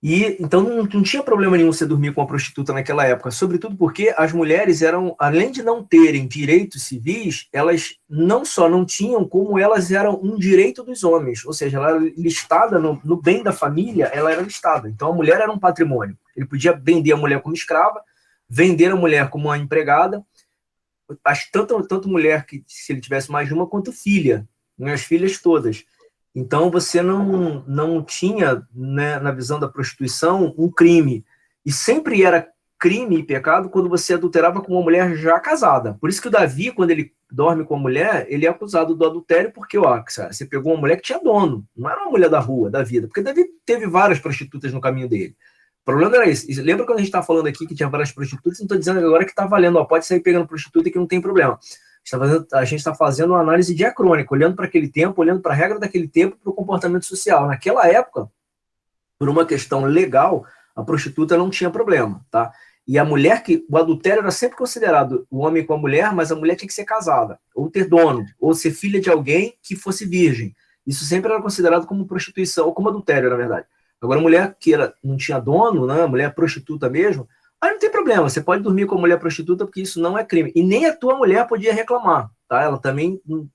E então não tinha problema nenhum você dormir com uma prostituta naquela época, sobretudo porque as mulheres eram, além de não terem direitos civis, elas não só não tinham, como elas eram um direito dos homens, ou seja, ela era listada no bem da família, ela era listada. Então a mulher era um patrimônio. Ele podia vender a mulher como escrava, vender a mulher como uma empregada, tanto mulher que, se ele tivesse mais de uma, quanto filha, as filhas todas. Então, você não tinha, né, na visão da prostituição, um crime. E sempre era crime e pecado quando você adulterava com uma mulher já casada. Por isso que o Davi, quando ele dorme com a mulher, ele é acusado do adultério porque, ó, você pegou uma mulher que tinha dono, não era uma mulher da rua, da vida, porque Davi teve várias prostitutas no caminho dele. O problema era esse. Lembra quando a gente estava falando aqui que tinha várias prostitutas? Não estou dizendo agora que está valendo, ó, pode sair pegando prostituta que não tem problema. A gente está fazendo uma análise diacrônica, olhando para aquele tempo, olhando para a regra daquele tempo, para o comportamento social. Naquela época, por uma questão legal, a prostituta não tinha problema, tá? E a mulher o adultério era sempre considerado o homem com a mulher, mas a mulher tinha que ser casada, ou ter dono, ou ser filha de alguém que fosse virgem. Isso sempre era considerado como prostituição, ou como adultério, na verdade. Agora, a mulher que não tinha dono, né, a mulher prostituta mesmo, aí não tem problema, você pode dormir com a mulher prostituta porque isso não é crime. E nem a tua mulher podia reclamar, tá? Ela também não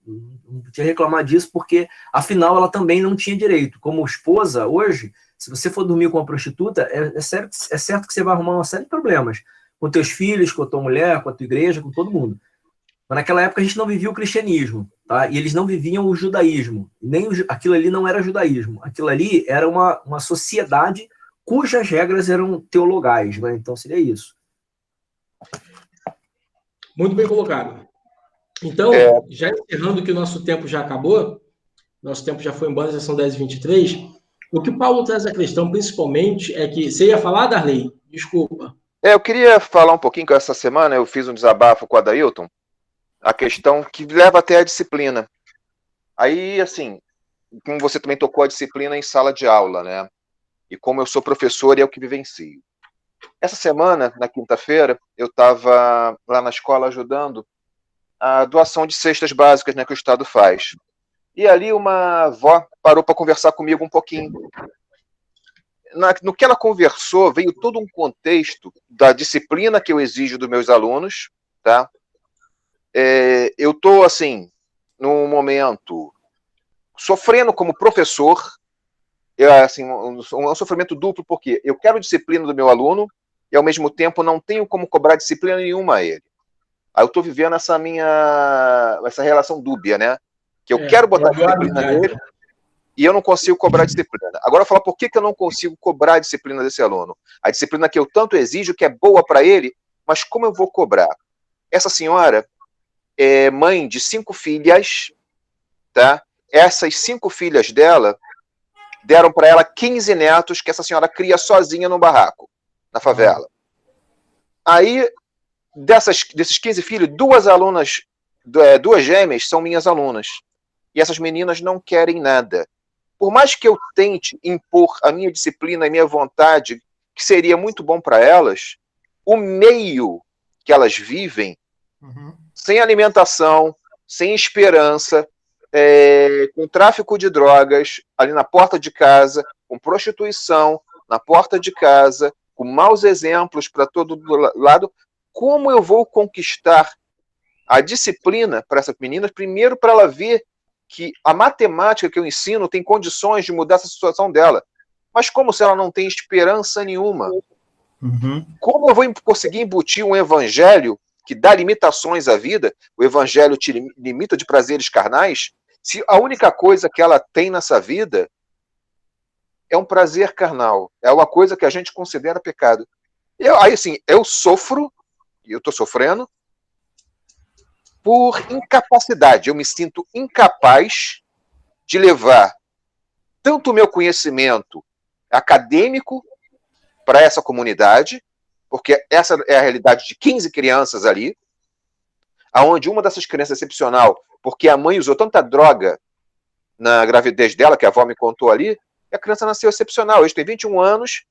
podia reclamar disso porque, afinal, ela também não tinha direito. Como esposa, hoje, se você for dormir com uma prostituta, é certo que você vai arrumar uma série de problemas com teus filhos, com a tua mulher, com a tua igreja, com todo mundo. Mas naquela época a gente não vivia o cristianismo, tá? E eles não viviam o judaísmo. Aquilo ali não era judaísmo. Aquilo ali era uma sociedade cujas regras eram teologais, né? Então seria isso.
Muito bem colocado. Então, já encerrando que o nosso tempo já acabou, nosso tempo já foi embora, já são 10h23. O que o Paulo traz a questão, principalmente, é que... Você ia falar, Darley? Desculpa.
Eu queria falar um pouquinho que essa semana eu fiz um desabafo com a Adailton, a questão que leva até a disciplina. Aí, assim, como você também tocou a disciplina em sala de aula, né? E como eu sou professor e é o que vivencio. Essa semana, na quinta-feira, eu estava lá na escola ajudando a doação de cestas básicas, né, que o Estado faz. E ali uma avó parou para conversar comigo um pouquinho. No que ela conversou, veio todo um contexto da disciplina que eu exijo dos meus alunos, tá? Eu estou, assim, num momento sofrendo como professor, assim, um sofrimento duplo, porque eu quero disciplina do meu aluno e, ao mesmo tempo, não tenho como cobrar disciplina nenhuma a ele. Aí eu estou vivendo essa relação dúbia, né? Que eu quero botar disciplina nele e eu não consigo cobrar disciplina. Agora eu vou falar por que eu não consigo cobrar a disciplina desse aluno. A disciplina que eu tanto exijo, que é boa para ele, mas como eu vou cobrar? Essa senhora é mãe de 5 filhas, tá? Essas 5 filhas dela deram para ela 15 netos que essa senhora cria sozinha no barraco, na favela. Aí, desses 15 filhos, 2 alunas, 2 gêmeas são minhas alunas. E essas meninas não querem nada. Por mais que eu tente impor a minha disciplina e minha vontade, que seria muito bom para elas, o meio que elas vivem, sem alimentação, sem esperança, com tráfico de drogas ali na porta de casa, com prostituição na porta de casa, com maus exemplos para todo lado, como eu vou conquistar a disciplina para essas meninas? Primeiro, para ela ver que a matemática que eu ensino tem condições de mudar essa situação dela. Mas como se ela não tem esperança nenhuma? Como eu vou conseguir embutir um evangelho que dá limitações à vida? O evangelho te limita de prazeres carnais? Se a única coisa que ela tem nessa vida é um prazer carnal, é uma coisa que a gente considera pecado. Aí, assim, eu sofro, e eu estou sofrendo, por incapacidade. Eu me sinto incapaz de levar tanto o meu conhecimento acadêmico para essa comunidade, porque essa é a realidade de 15 crianças ali, aonde uma dessas crianças é excepcional, porque a mãe usou tanta droga na gravidez dela, que a avó me contou ali, e a criança nasceu excepcional. Hoje tem 21 anos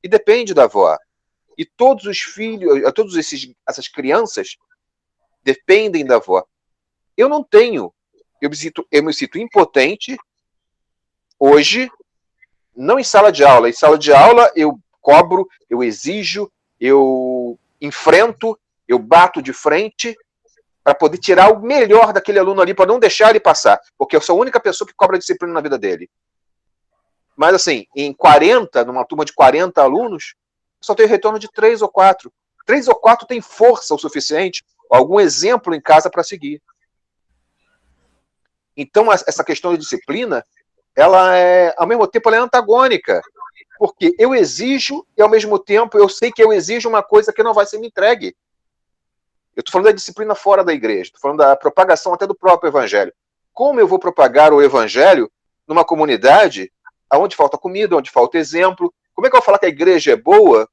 e depende da avó. E todos os filhos, essas crianças dependem da avó. Eu não tenho. Eu me sinto impotente hoje, não em sala de aula. Em sala de aula eu cobro, eu exijo, eu enfrento, eu bato de frente para poder tirar o melhor daquele aluno ali, para não deixar ele passar, porque eu sou a única pessoa que cobra disciplina na vida dele. Mas assim, numa turma de 40 alunos, só tenho retorno de 3 ou 4. 3 ou 4 tem força o suficiente, algum exemplo em casa para seguir. Então, essa questão de disciplina, ela ao mesmo tempo, ela é antagônica. Porque eu exijo e, ao mesmo tempo, eu sei que eu exijo uma coisa que não vai ser me entregue. Eu estou falando da disciplina fora da igreja, estou falando da propagação até do próprio evangelho. Como eu vou propagar o evangelho numa comunidade onde falta comida, onde falta exemplo? Como é que eu vou falar que a igreja é boa?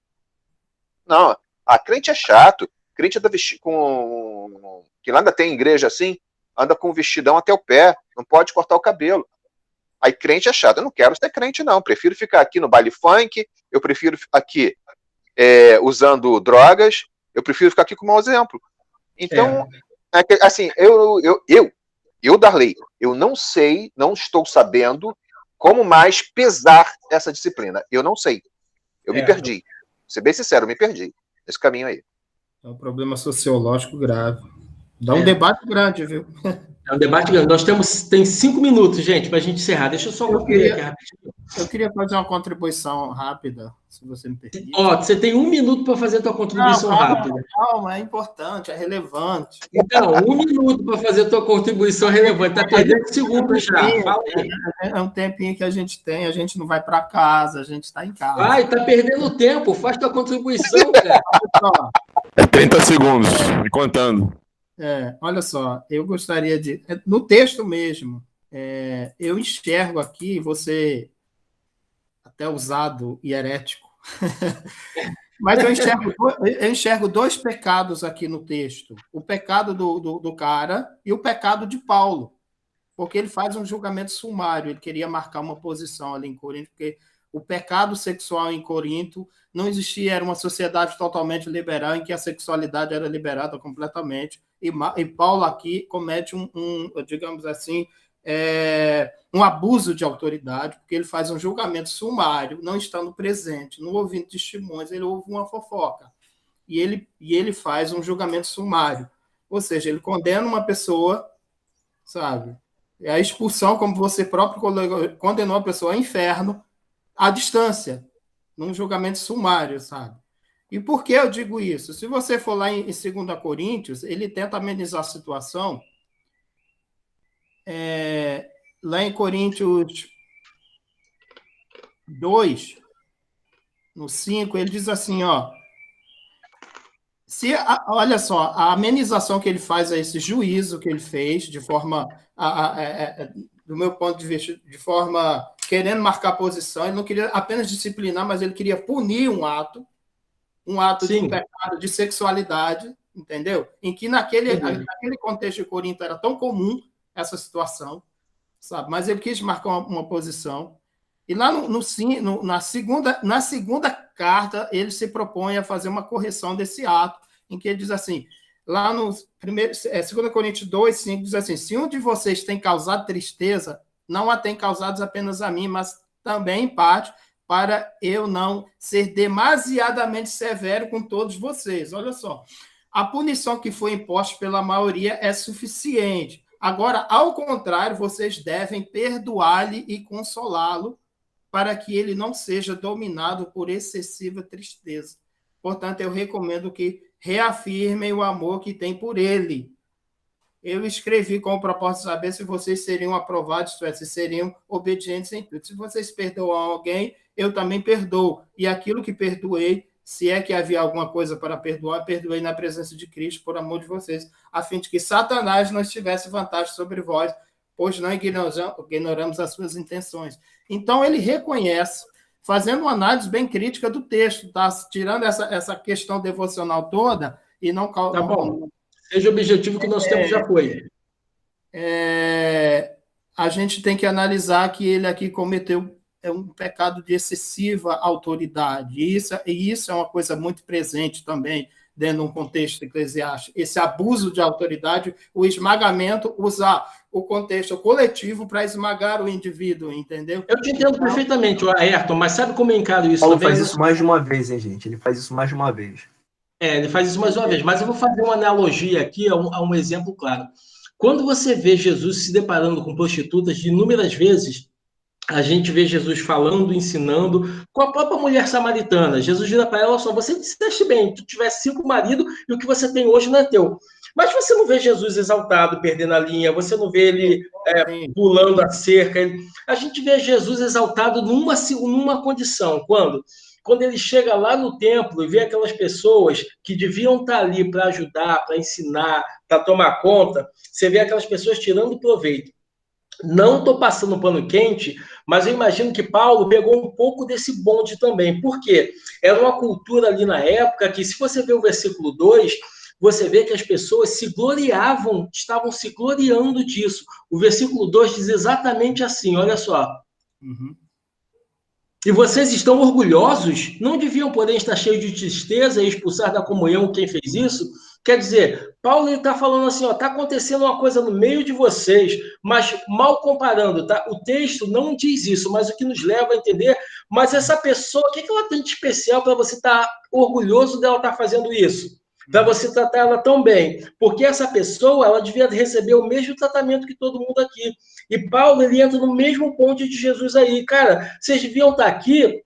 Não, a crente é chato. Crente anda vestido com... que lá ainda tem igreja assim, anda com vestidão até o pé, não pode cortar o cabelo. Aí crente é chato. Eu não quero ser crente, não. Eu prefiro ficar aqui no baile funk, eu prefiro aqui usando drogas, eu prefiro ficar aqui com mau exemplo. Então, assim, eu, Darley, eu não sei, não estou sabendo como mais pesar essa disciplina. Eu não sei. Eu me perdi. Vou ser bem sincero, eu me perdi nesse caminho aí.
É um problema sociológico grave. Dá um debate grande, viu?
É um debate grande. Nós tem 5 minutos, gente, para a gente encerrar. Deixa eu só concluir aqui rapidinho.
Eu queria fazer uma contribuição rápida, se você me permite.
Você tem 1 minuto para fazer a tua contribuição rápida.
Calma, é importante, é relevante.
Então, 1 minuto para fazer a tua contribuição relevante. Está perdendo segundos já. Fala aí.
É um tempinho que a gente tem, a gente não vai para casa, a gente está em casa.
Vai, está perdendo tempo. Faz tua contribuição, cara.
30 segundos, me contando.
Olha só, eu gostaria de... No texto mesmo, eu enxergo aqui, você até usado e herético, mas eu enxergo 2 pecados aqui no texto. O pecado do cara e o pecado de Paulo, porque ele faz um julgamento sumário, ele queria marcar uma posição ali em Corinto, porque o pecado sexual em Corinto não existia, era uma sociedade totalmente liberal, em que a sexualidade era liberada completamente, e Paulo aqui comete digamos assim, um abuso de autoridade, porque ele faz um julgamento sumário, não estando presente, não ouvindo testemunhos, ele ouve uma fofoca, e ele faz um julgamento sumário, ou seja, ele condena uma pessoa, sabe? A expulsão, como você próprio condenou a pessoa ao inferno, à distância, num julgamento sumário, sabe? E por que eu digo isso? Se você for lá em 2 Coríntios, ele tenta amenizar a situação. Lá em Coríntios 2, no 5, ele diz assim, olha só, a amenização que ele faz a esse juízo que ele fez, de forma, do meu ponto de vista, de forma querendo marcar posição, ele não queria apenas disciplinar, mas ele queria punir um ato de um pecado de sexualidade, entendeu? Em que naquele contexto de Corinto era tão comum essa situação, sabe? Mas ele quis marcar uma posição. E lá na segunda carta, ele se propõe a fazer uma correção desse ato, em que ele diz assim, lá no 2 Coríntios 2, 5, diz assim, se um de vocês tem causado tristeza, não a tem causado apenas a mim, mas também, em parte, para eu não ser demasiadamente severo com todos vocês. Olha só, a punição que foi imposta pela maioria é suficiente. Agora, ao contrário, vocês devem perdoar-lhe e consolá-lo para que ele não seja dominado por excessiva tristeza. Portanto, eu recomendo que reafirmem o amor que tem por ele. Eu escrevi com o propósito de saber se vocês seriam aprovados, se seriam obedientes em tudo. Se vocês perdoam alguém, eu também perdoo. E aquilo que perdoei, se é que havia alguma coisa para perdoar, perdoei na presença de Cristo, por amor de vocês, a fim de que Satanás não tivesse vantagem sobre vós, pois não ignoramos as suas intenções. Então, ele reconhece, fazendo uma análise bem crítica do texto, tá? Tirando essa questão devocional toda, e não...
Tá bom. Seja o objetivo que o nosso tempo já foi.
A gente tem que analisar que ele aqui cometeu um pecado de excessiva autoridade. E isso é uma coisa muito presente também dentro de um contexto eclesiástico. Esse abuso de autoridade, o esmagamento, usar o contexto coletivo para esmagar o indivíduo, entendeu?
Eu te entendo perfeitamente, Ayrton, mas sabe como eu encaro isso?
Paulo faz isso mais de uma vez, hein, gente? Ele faz isso mais de uma vez.
Ele faz isso mais uma vez. Mas eu vou fazer uma analogia aqui a um exemplo claro. Quando você vê Jesus se deparando com prostitutas, de inúmeras vezes, a gente vê Jesus falando, ensinando, com a própria mulher samaritana. Jesus vira para ela, só, você disseste bem, tu tivesse 5 maridos e o que você tem hoje não é teu. Mas você não vê Jesus exaltado, perdendo a linha, você não vê ele pulando a cerca. A gente vê Jesus exaltado numa condição. Quando quando ele chega lá no templo e vê aquelas pessoas que deviam estar ali para ajudar, para ensinar, para tomar conta, você vê aquelas pessoas tirando proveito. Não estou passando pano quente, mas eu imagino que Paulo pegou um pouco desse bonde também. Por quê? Era uma cultura ali na época que, se você ver o versículo 2, você vê que as pessoas se gloriavam, estavam se gloriando disso. O versículo 2 diz exatamente assim, olha só.
Uhum.
E vocês estão orgulhosos? Não deviam, porém, estar cheios de tristeza e expulsar da comunhão quem fez isso? Quer dizer, Paulo está falando assim, está acontecendo uma coisa no meio de vocês, mas mal comparando, tá? O texto não diz isso, mas o que nos leva a entender, mas essa pessoa, o que ela tem de especial para você estar orgulhoso dela estar fazendo isso? Para você tratar ela tão bem, porque essa pessoa, ela devia receber o mesmo tratamento que todo mundo aqui. E Paulo, ele entra no mesmo ponto de Jesus aí. Cara, vocês deviam estar aqui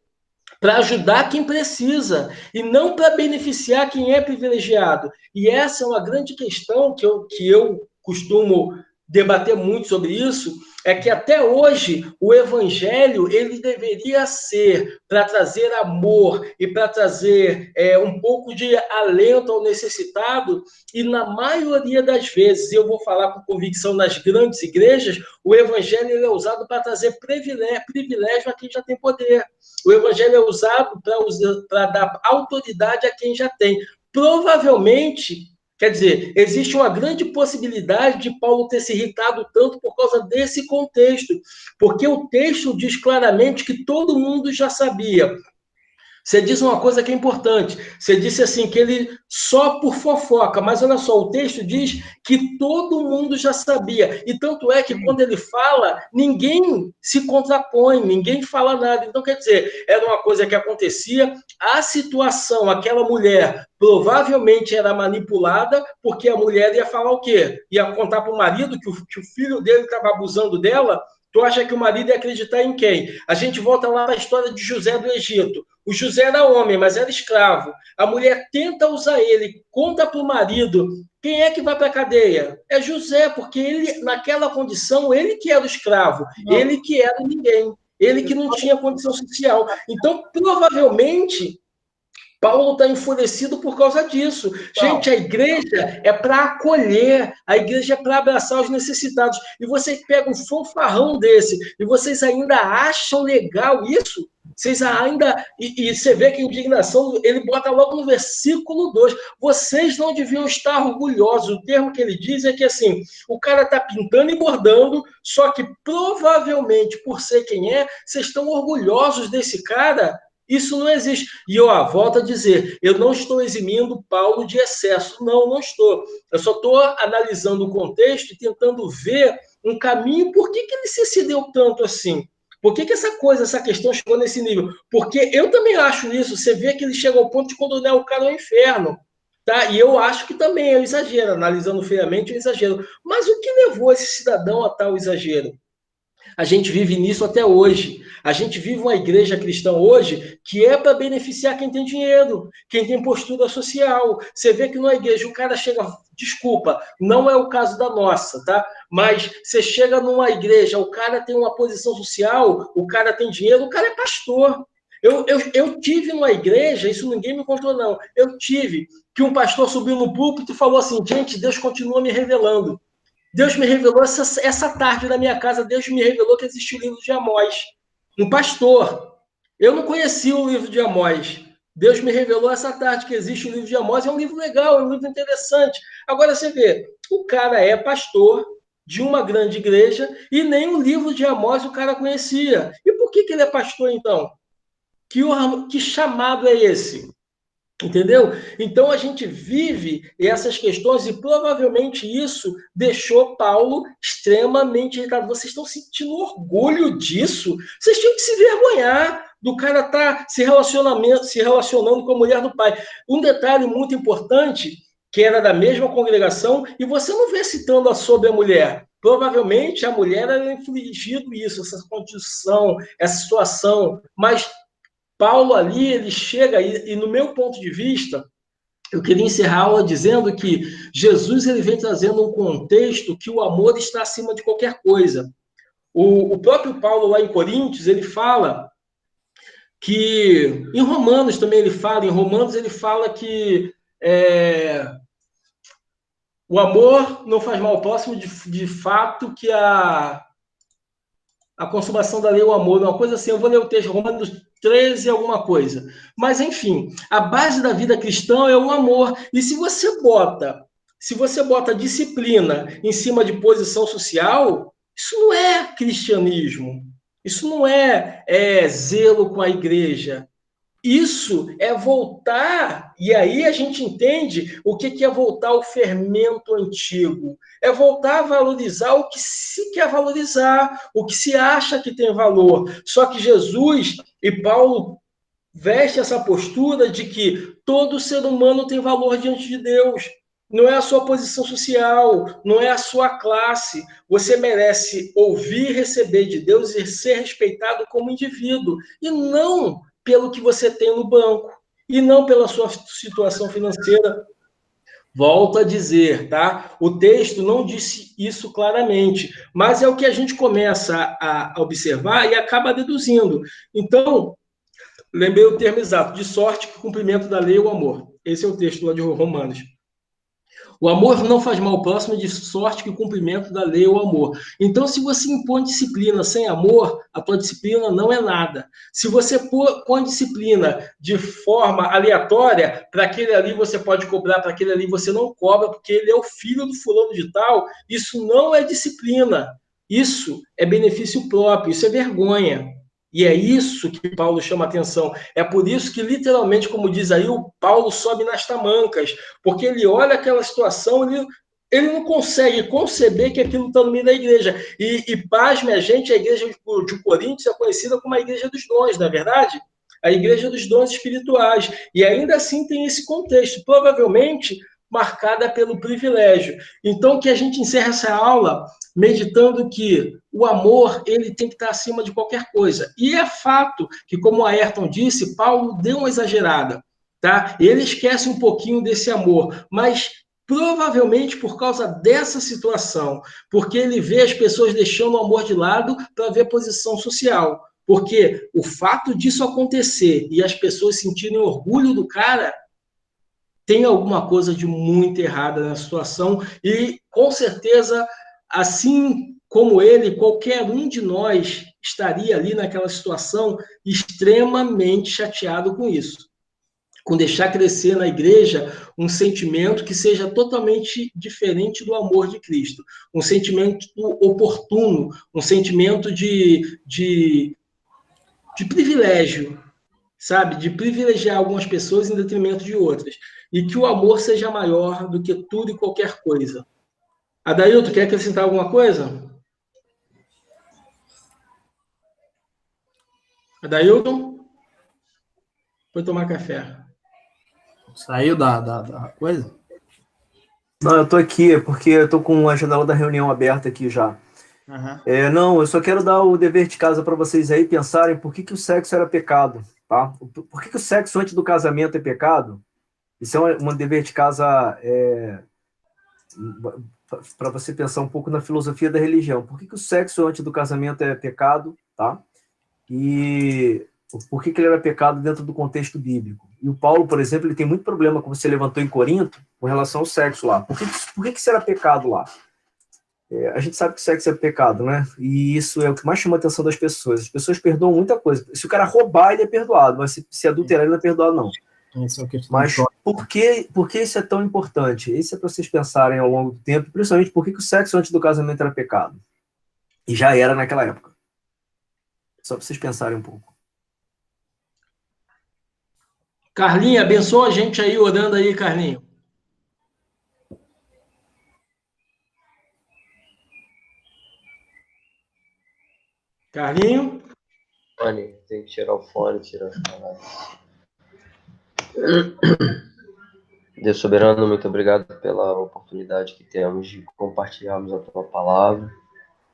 para ajudar quem precisa e não para beneficiar quem é privilegiado. E essa é uma grande questão que eu costumo debater muito sobre isso, é que até hoje o evangelho ele deveria ser para trazer amor e para trazer um pouco de alento ao necessitado, e na maioria das vezes, eu vou falar com convicção, nas grandes igrejas, o evangelho ele é usado para trazer privilégio a quem já tem poder. O evangelho é usado para dar autoridade a quem já tem. Provavelmente, quer dizer, existe uma grande possibilidade de Paulo ter se irritado tanto por causa desse contexto, porque o texto diz claramente que todo mundo já sabia. Você disse uma coisa que é importante. Você disse assim, que ele só por fofoca, mas olha só, o texto diz que todo mundo já sabia. E tanto é que quando ele fala, ninguém se contrapõe, ninguém fala nada. Então, quer dizer, era uma coisa que acontecia, a situação, aquela mulher provavelmente era manipulada, porque a mulher ia falar o quê? Ia contar para o marido que o filho dele estava abusando dela. Tu acha que o marido ia acreditar em quem? A gente volta lá para a história de José do Egito. O José era homem, mas era escravo. A mulher tenta usar ele, conta para o marido. Quem é que vai para a cadeia? É José, porque ele, naquela condição, ele que era o escravo, ele que era ninguém, ele que não tinha condição social. Então, provavelmente, Paulo está enfurecido por causa disso. Gente, a igreja é para acolher, a igreja é para abraçar os necessitados. E vocês pegam um fanfarrão desse, e vocês ainda acham legal isso? Vocês ainda... E você vê que a indignação, ele bota logo no versículo 2. Vocês não deviam estar orgulhosos. O termo que ele diz é que, assim, o cara está pintando e bordando, só que provavelmente, por ser quem é, vocês estão orgulhosos desse cara. Isso não existe. E eu volto a dizer, eu não estou eximindo Paulo de excesso. Não estou. Eu só estou analisando o contexto e tentando ver um caminho. Por que ele se excedeu tanto assim? Por que essa questão chegou nesse nível? Porque eu também acho isso. Você vê que ele chega ao ponto de condenar o cara ao inferno. Tá? E eu acho que também é um exagero. Analisando friamente, é um exagero. Mas o que levou esse cidadão a tal exagero? A gente vive nisso até hoje. A gente vive uma igreja cristã hoje que é para beneficiar quem tem dinheiro, quem tem postura social. Você vê que numa igreja o cara chega... Desculpa, não é o caso da nossa, tá? Mas você chega numa igreja, o cara tem uma posição social, o cara tem dinheiro, o cara é pastor. Eu tive numa igreja, isso ninguém me contou, não. Eu tive que um pastor subiu no púlpito e falou assim, gente, Deus continua me revelando. Deus me revelou essa tarde na minha casa, Deus me revelou que existia o livro de Amós. Um pastor. Eu não conhecia o livro de Amós. Deus me revelou essa tarde que existe o livro de Amós. É um livro legal, é um livro interessante. Agora você vê, o cara é pastor de uma grande igreja e nem o livro de Amós o cara conhecia. E por que ele é pastor, então? Que chamado é esse? Entendeu? Então a gente vive essas questões e provavelmente isso deixou Paulo extremamente irritado. Vocês estão sentindo orgulho disso? Vocês tinham que se vergonhar do cara estar se relacionando com a mulher do pai. Um detalhe muito importante, que era da mesma congregação, e você não vê citando sobre a mulher. Provavelmente a mulher era infligido isso, essa condição, essa situação, mas Paulo ali, ele chega, e no meu ponto de vista, eu queria encerrar a aula dizendo que Jesus ele vem trazendo um contexto que o amor está acima de qualquer coisa. O próprio Paulo, lá em Coríntios, ele fala que em Romanos também ele fala que o amor não faz mal ao próximo, de fato, que a consumação da lei é o amor, uma coisa assim. Eu vou ler o texto, Romanos 13, alguma coisa. Mas, enfim, a base da vida cristã é o amor. E se você bota disciplina em cima de posição social, isso não é cristianismo. Isso não é zelo com a igreja. Isso é voltar, e aí a gente entende o que é voltar ao fermento antigo. É voltar a valorizar o que se quer valorizar, o que se acha que tem valor. Só que Jesus e Paulo veste essa postura de que todo ser humano tem valor diante de Deus. Não é a sua posição social, não é a sua classe. Você merece ouvir e receber de Deus e ser respeitado como indivíduo, e não pelo que você tem no banco, e não pela sua situação financeira. Volto a dizer, tá? O texto não disse isso claramente, mas é o que a gente começa a observar e acaba deduzindo. Então, lembrei o termo exato, de sorte que o cumprimento da lei é o amor. Esse é o texto lá de Romanos. O amor não faz mal ao próximo, de sorte que o cumprimento da lei é o amor. Então, se você impõe disciplina sem amor, a tua disciplina não é nada. Se você põe disciplina de forma aleatória, para aquele ali você pode cobrar, para aquele ali você não cobra, porque ele é o filho do fulano de tal, isso não é disciplina. Isso é benefício próprio, isso é vergonha. E é isso que Paulo chama a atenção. É por isso que, literalmente, como diz aí, o Paulo sobe nas tamancas, porque ele olha aquela situação, ele não consegue conceber que aquilo está no meio da igreja. E pasme a gente, a igreja de Coríntios é conhecida como a igreja dos dons, não é verdade? A igreja dos dons espirituais. E ainda assim tem esse contexto, provavelmente marcada pelo privilégio. Então, que a gente encerra essa aula meditando que o amor ele tem que estar acima de qualquer coisa. E é fato que, como a Ayrton disse, Paulo deu uma exagerada. Tá? Ele esquece um pouquinho desse amor, mas provavelmente por causa dessa situação, porque ele vê as pessoas deixando o amor de lado para ver posição social. Porque o fato disso acontecer e as pessoas sentirem orgulho do cara, tem alguma coisa de muito errada na situação, e com certeza, assim como ele, qualquer um de nós estaria ali naquela situação extremamente chateado com isso, com deixar crescer na igreja um sentimento que seja totalmente diferente do amor de Cristo, um sentimento oportuno, um sentimento de privilégio, sabe? De privilegiar algumas pessoas em detrimento de outras. E que o amor seja maior do que tudo e qualquer coisa. Adailton, quer acrescentar alguma coisa? Adailton? Foi tomar café.
Saiu da coisa?
Não, eu tô aqui porque eu tô com a janela da reunião aberta aqui já.
Uhum.
Não, eu só quero dar o dever de casa para vocês aí pensarem por que o sexo era pecado, tá? Por que o sexo antes do casamento é pecado? Isso é um dever de casa para você pensar um pouco na filosofia da religião. Por que o sexo antes do casamento é pecado, tá? E por que ele era pecado dentro do contexto bíblico? E o Paulo, por exemplo, ele tem muito problema, como você levantou em Corinto, com relação ao sexo lá. Por que isso era pecado lá? A gente sabe que sexo é pecado, né? E isso é o que mais chama a atenção das pessoas. As pessoas perdoam muita coisa. Se o cara roubar, ele é perdoado, mas se adulterar, ele não é perdoado, não. Mas por que isso é tão importante? Isso é para vocês pensarem ao longo do tempo, principalmente por que o sexo antes do casamento era pecado. E já era naquela época. Só para vocês pensarem um pouco.
Carlinhos, abençoa a gente aí, orando aí, Carlinhos. Carlinhos?
Mano, tem que tirar o fone, tirar as palavras. Deus soberano, muito obrigado pela oportunidade que temos de compartilharmos a tua palavra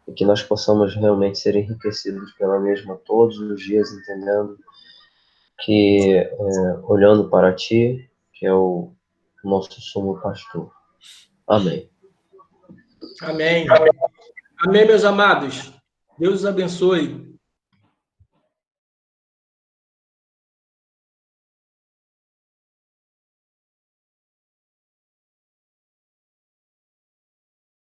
e que nós possamos realmente ser enriquecidos pela mesma todos os dias, entendendo que, olhando para ti, que é o nosso sumo pastor. Amém.
Amém. Amém, meus amados. Deus os abençoe.